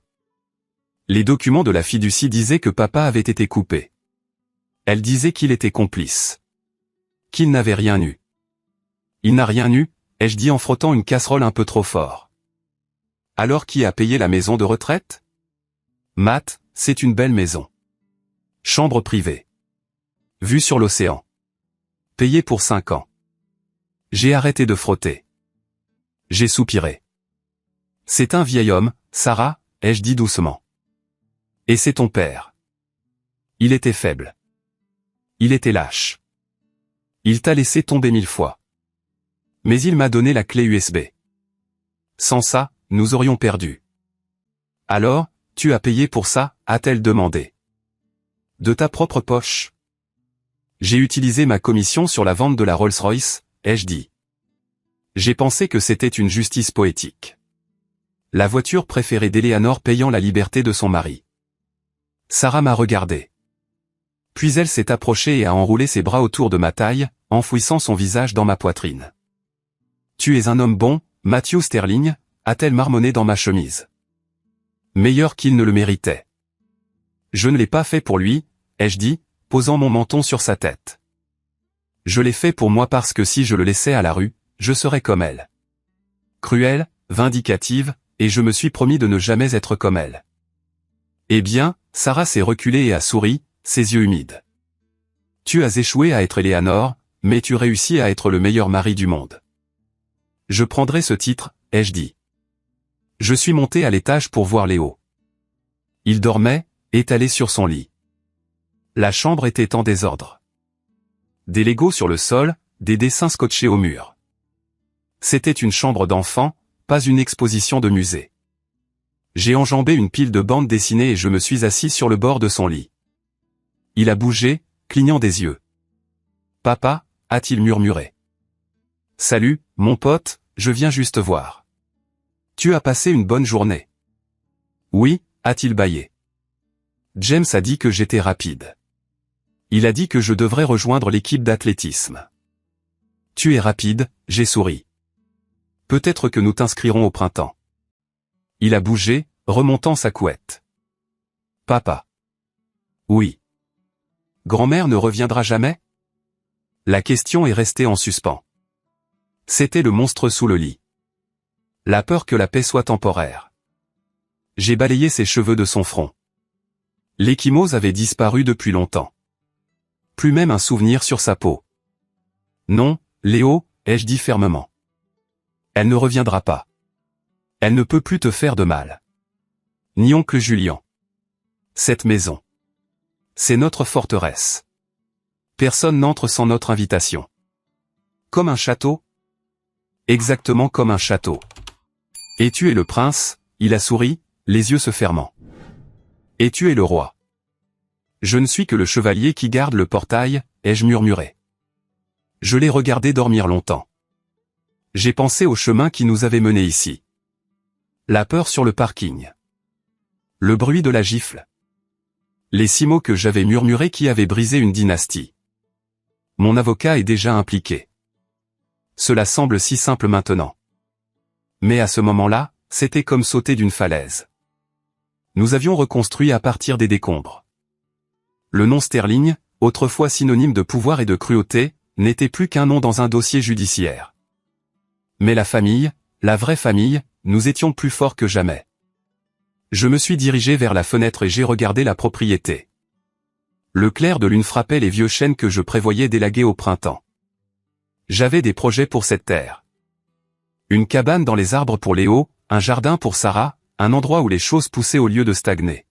Les documents de la fiducie disaient que papa avait été coupé. Elle disait qu'il était complice. Qu'il n'avait rien eu. Il n'a rien eu, ai-je dit en frottant une casserole un peu trop fort. Alors qui a payé la maison de retraite? Matt, c'est une belle maison. Chambre privée. Vue sur l'océan. Payé pour 5 ans. J'ai arrêté de frotter. J'ai soupiré. C'est un vieil homme, Sarah, ai-je dit doucement. Et c'est ton père. Il était faible. Il était lâche. Il t'a laissé tomber 1000 fois. Mais il m'a donné la clé USB. Sans ça, nous aurions perdu. Alors, tu as payé pour ça, a-t-elle demandé. De ta propre poche. J'ai utilisé ma commission sur la vente de la Rolls-Royce, ai-je dit. J'ai pensé que c'était une justice poétique. La voiture préférée d'Eleanor payant la liberté de son mari. Sarah m'a regardé. Puis elle s'est approchée et a enroulé ses bras autour de ma taille, enfouissant son visage dans ma poitrine. Tu es un homme bon, Matthew Sterling, a-t-elle marmonné dans ma chemise. Meilleur qu'il ne le méritait. Je ne l'ai pas fait pour lui, ai-je dit, posant mon menton sur sa tête. Je l'ai fait pour moi parce que si je le laissais à la rue, je serais comme elle. Cruelle, vindicative, et je me suis promis de ne jamais être comme elle. Eh bien, Sarah s'est reculée et a souri, ses yeux humides. Tu as échoué à être Eleanor, mais tu réussis à être le meilleur mari du monde. Je prendrai ce titre, ai-je dit. Je suis monté à l'étage pour voir Léo. Il dormait, étalé sur son lit. La chambre était en désordre. Des Legos sur le sol, des dessins scotchés au mur. C'était une chambre d'enfant, pas une exposition de musée. J'ai enjambé une pile de bandes dessinées et je me suis assis sur le bord de son lit. Il a bougé, clignant des yeux. Papa, a-t-il murmuré. Salut, mon pote, je viens juste voir. Tu as passé une bonne journée. Oui, a-t-il bâillé. James a dit que j'étais rapide. Il a dit que je devrais rejoindre l'équipe d'athlétisme. Tu es rapide, j'ai souri. Peut-être que nous t'inscrirons au printemps. Il a bougé, remontant sa couette. Papa. Oui. Grand-mère ne reviendra jamais? La question est restée en suspens. C'était le monstre sous le lit. La peur que la paix soit temporaire. J'ai balayé ses cheveux de son front. L'échymose avait disparu depuis longtemps. Plus même un souvenir sur sa peau. Non, Léo, ai-je dit fermement. Elle ne reviendra pas. Elle ne peut plus te faire de mal. Ni oncle Julien. Cette maison. c'est notre forteresse. Personne n'entre sans notre invitation. Comme un château? Exactement comme un château. Et tu es le prince, il a souri, les yeux se fermant. Et tu es le roi. Je ne suis que le chevalier qui garde le portail, ai-je murmuré. Je l'ai regardé dormir longtemps. J'ai pensé au chemin qui nous avait menés ici. La peur sur le parking. Le bruit de la gifle. Les 6 mots que j'avais murmurés qui avaient brisé une dynastie. Mon avocat est déjà impliqué. Cela semble si simple maintenant. Mais à ce moment-là, c'était comme sauter d'une falaise. Nous avions reconstruit à partir des décombres. Le nom Sterling, autrefois synonyme de pouvoir et de cruauté, n'était plus qu'un nom dans un dossier judiciaire. Mais la famille, la vraie famille, nous étions plus forts que jamais. Je me suis dirigé vers la fenêtre et j'ai regardé la propriété. Le clair de lune frappait les vieux chênes que je prévoyais d'élaguer au printemps. J'avais des projets pour cette terre. Une cabane dans les arbres pour Léo, un jardin pour Sarah, un endroit où les choses poussaient au lieu de stagner.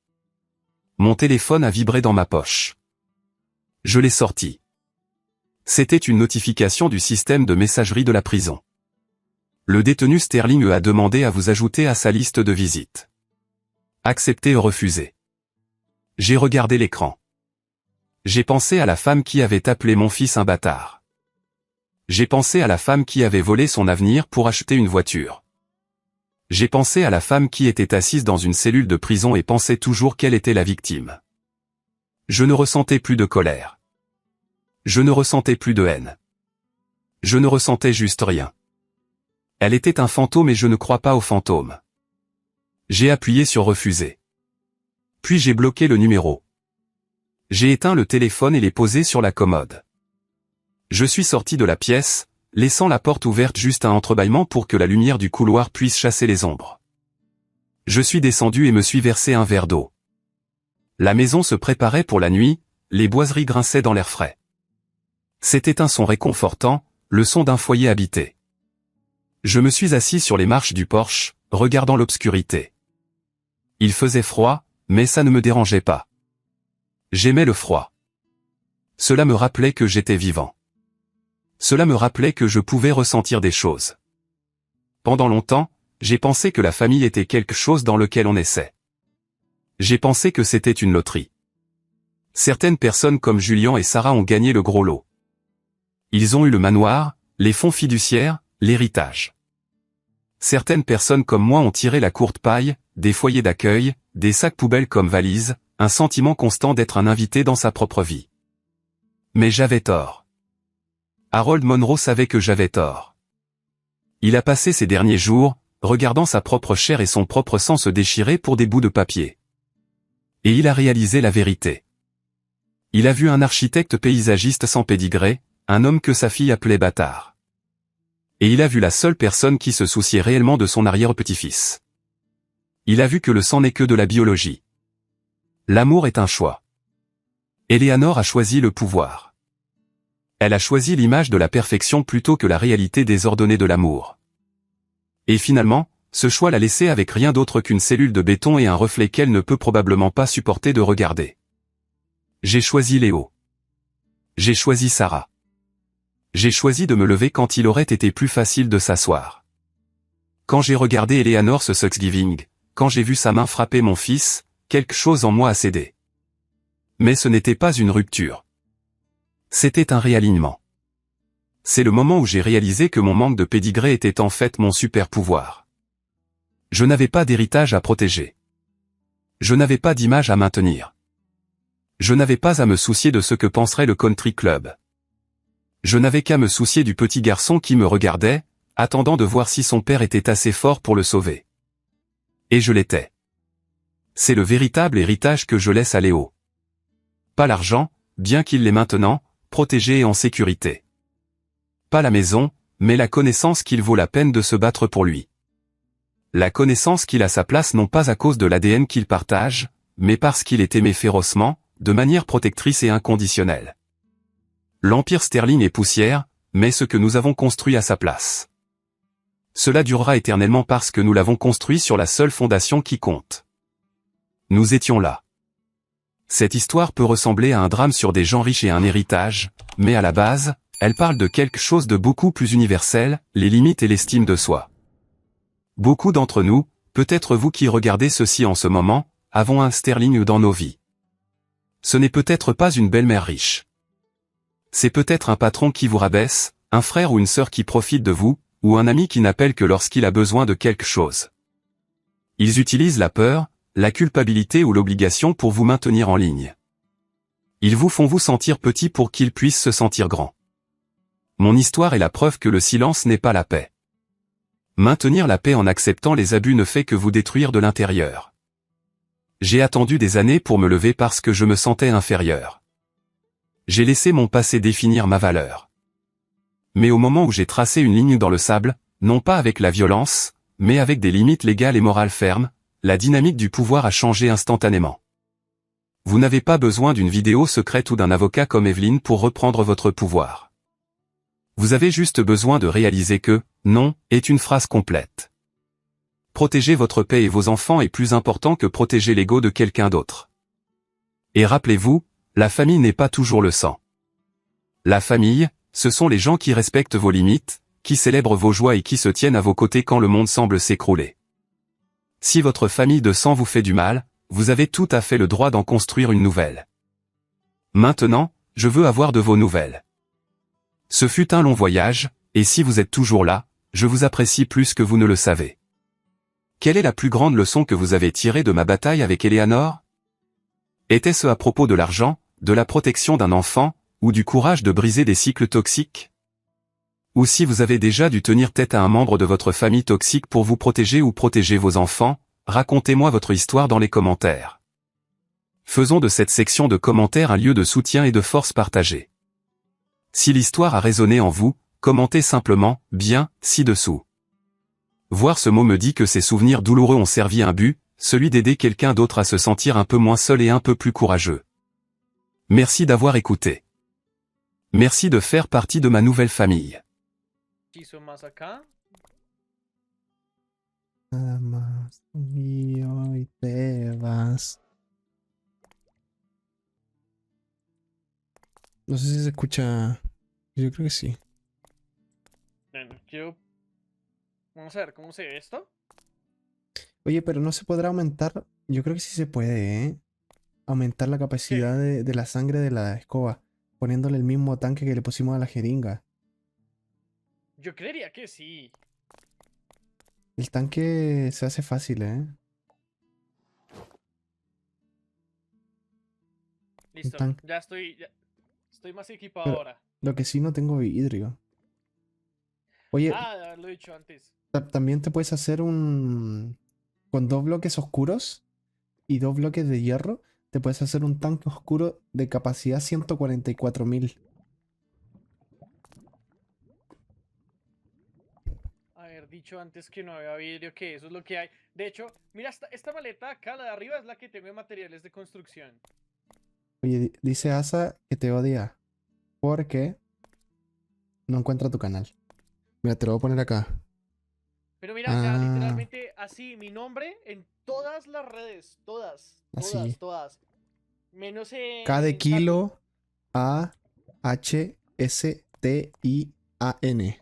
Mon téléphone a vibré dans ma poche. Je l'ai sorti. C'était une notification du système de messagerie de la prison. Le détenu Sterling a demandé à vous ajouter à sa liste de visites. Accepter ou refuser. J'ai regardé l'écran. J'ai pensé à la femme qui avait appelé mon fils un bâtard. J'ai pensé à la femme qui avait volé son avenir pour acheter une voiture. J'ai pensé à la femme qui était assise dans une cellule de prison et pensait toujours qu'elle était la victime. Je ne ressentais plus de colère. Je ne ressentais plus de haine. Je ne ressentais juste rien. Elle était un fantôme et je ne crois pas aux fantômes. J'ai appuyé sur refuser. Puis j'ai bloqué le numéro. J'ai éteint le téléphone et l'ai posé sur la commode. Je suis sorti de la pièce, laissant la porte ouverte juste un entrebâillement pour que la lumière du couloir puisse chasser les ombres. Je suis descendu et me suis versé un verre d'eau. La maison se préparait pour la nuit, les boiseries grinçaient dans l'air frais. C'était un son réconfortant, le son d'un foyer habité. Je me suis assis sur les marches du porche, regardant l'obscurité. Il faisait froid, mais ça ne me dérangeait pas. J'aimais le froid. Cela me rappelait que j'étais vivant. Cela me rappelait que je pouvais ressentir des choses. Pendant longtemps, j'ai pensé que la famille était quelque chose dans lequel on essaie. J'ai pensé que c'était une loterie. Certaines personnes comme Julien et Sarah ont gagné le gros lot. Ils ont eu le manoir, les fonds fiduciaires, l'héritage. Certaines personnes comme moi ont tiré la courte paille, des foyers d'accueil, des sacs poubelles comme valises, un sentiment constant d'être un invité dans sa propre vie. Mais j'avais tort. Harold Monroe savait que j'avais tort. Il a passé ces derniers jours, regardant sa propre chair et son propre sang se déchirer pour des bouts de papier. Et il a réalisé la vérité. Il a vu un architecte paysagiste sans pédigré, un homme que sa fille appelait bâtard. Et il a vu la seule personne qui se souciait réellement de son arrière-petit-fils. Il a vu que le sang n'est que de la biologie. L'amour est un choix. Eleanor a choisi le pouvoir. Elle a choisi l'image de la perfection plutôt que la réalité désordonnée de l'amour. Et finalement, ce choix l'a laissée avec rien d'autre qu'une cellule de béton et un reflet qu'elle ne peut probablement pas supporter de regarder. J'ai choisi Léo. J'ai choisi Sarah. J'ai choisi de me lever quand il aurait été plus facile de s'asseoir. Quand j'ai regardé Eleanor ce Thanksgiving, quand j'ai vu sa main frapper mon fils, quelque chose en moi a cédé. Mais ce n'était pas une rupture. C'était un réalignement. C'est le moment où j'ai réalisé que mon manque de pédigré était en fait mon super pouvoir. Je n'avais pas d'héritage à protéger. Je n'avais pas d'image à maintenir. Je n'avais pas à me soucier de ce que penserait le country club. Je n'avais qu'à me soucier du petit garçon qui me regardait, attendant de voir si son père était assez fort pour le sauver. Et je l'étais. C'est le véritable héritage que je laisse à Léo. Pas l'argent, bien qu'il l'ait maintenant, protégé et en sécurité. Pas la maison, mais la connaissance qu'il vaut la peine de se battre pour lui. La connaissance qu'il a sa place non pas à cause de l'ADN qu'il partage, mais parce qu'il est aimé férocement, de manière protectrice et inconditionnelle. L'Empire Sterling est poussière, mais ce que nous avons construit à sa place. Cela durera éternellement parce que nous l'avons construit sur la seule fondation qui compte. Nous étions là. Cette histoire peut ressembler à un drame sur des gens riches et un héritage, mais à la base, elle parle de quelque chose de beaucoup plus universel, les limites et l'estime de soi. Beaucoup d'entre nous, peut-être vous qui regardez ceci en ce moment, avons un sterling dans nos vies. Ce n'est peut-être pas une belle-mère riche. C'est peut-être un patron qui vous rabaisse, un frère ou une sœur qui profite de vous, ou un ami qui n'appelle que lorsqu'il a besoin de quelque chose. Ils utilisent la peur, la culpabilité ou l'obligation pour vous maintenir en ligne. Ils vous font vous sentir petit pour qu'ils puissent se sentir grands. Mon histoire est la preuve que le silence n'est pas la paix. Maintenir la paix en acceptant les abus ne fait que vous détruire de l'intérieur. J'ai attendu des années pour me lever parce que je me sentais inférieur. J'ai laissé mon passé définir ma valeur. Mais au moment où j'ai tracé une ligne dans le sable, non pas avec la violence, mais avec des limites légales et morales fermes, la dynamique du pouvoir a changé instantanément. Vous n'avez pas besoin d'une vidéo secrète ou d'un avocat comme Evelyn pour reprendre votre pouvoir. Vous avez juste besoin de réaliser que « non » est une phrase complète. Protéger votre paix et vos enfants est plus important que protéger l'ego de quelqu'un d'autre. Et rappelez-vous, la famille n'est pas toujours le sang. La famille, ce sont les gens qui respectent vos limites, qui célèbrent vos joies et qui se tiennent à vos côtés quand le monde semble s'écrouler. Si votre famille de sang vous fait du mal, vous avez tout à fait le droit d'en construire une nouvelle. Maintenant, je veux avoir de vos nouvelles. Ce fut un long voyage, et si vous êtes toujours là, je vous apprécie plus que vous ne le savez. Quelle est la plus grande leçon que vous avez tirée de ma bataille avec Eleanor? Était-ce à propos de l'argent, de la protection d'un enfant, ou du courage de briser des cycles toxiques? Ou si vous avez déjà dû tenir tête à un membre de votre famille toxique pour vous protéger ou protéger vos enfants, racontez-moi votre histoire dans les commentaires. Faisons de cette section de commentaires un lieu de soutien et de force partagée. Si l'histoire a résonné en vous, commentez simplement « bien » ci-dessous. Voir ce mot me dit que ces souvenirs douloureux ont servi un but, celui d'aider quelqu'un d'autre à se sentir un peu moins seul et un peu plus courageux. Merci d'avoir écouté. Merci de faire partie de ma nouvelle famille. Más acá. Nada más y hoy te vas. No sé si se escucha. Yo creo que sí. Bueno, vamos a ver cómo se ve esto. Oye, pero no se podrá aumentar. Yo creo que sí se puede, ¿eh? Aumentar la capacidad de la sangre de la escoba, poniéndole el mismo tanque que le pusimos a la jeringa. Yo creería que sí. El tanque se hace fácil, ¿eh? Listo, tanque. ya estoy más equipado Pero ahora. lo que sí no tengo vidrio. Oye, Ah, lo he dicho antes. también te puedes hacer un... Con 2 bloques oscuros y 2 bloques de hierro, te puedes hacer un tanque oscuro de capacidad 144.000. Haber dicho antes que no había vidrio, que eso es lo que hay. De hecho, mira, esta maleta acá, la de arriba, es la que tengo de materiales de construcción. Oye, dice Asa que te odia porque no encuentra tu canal. Mira, te lo voy a poner acá. Pero mira, o sea, literalmente así, mi nombre en todas las redes, Así. todas. Menos en K de Satin. kilo A H S T I A N.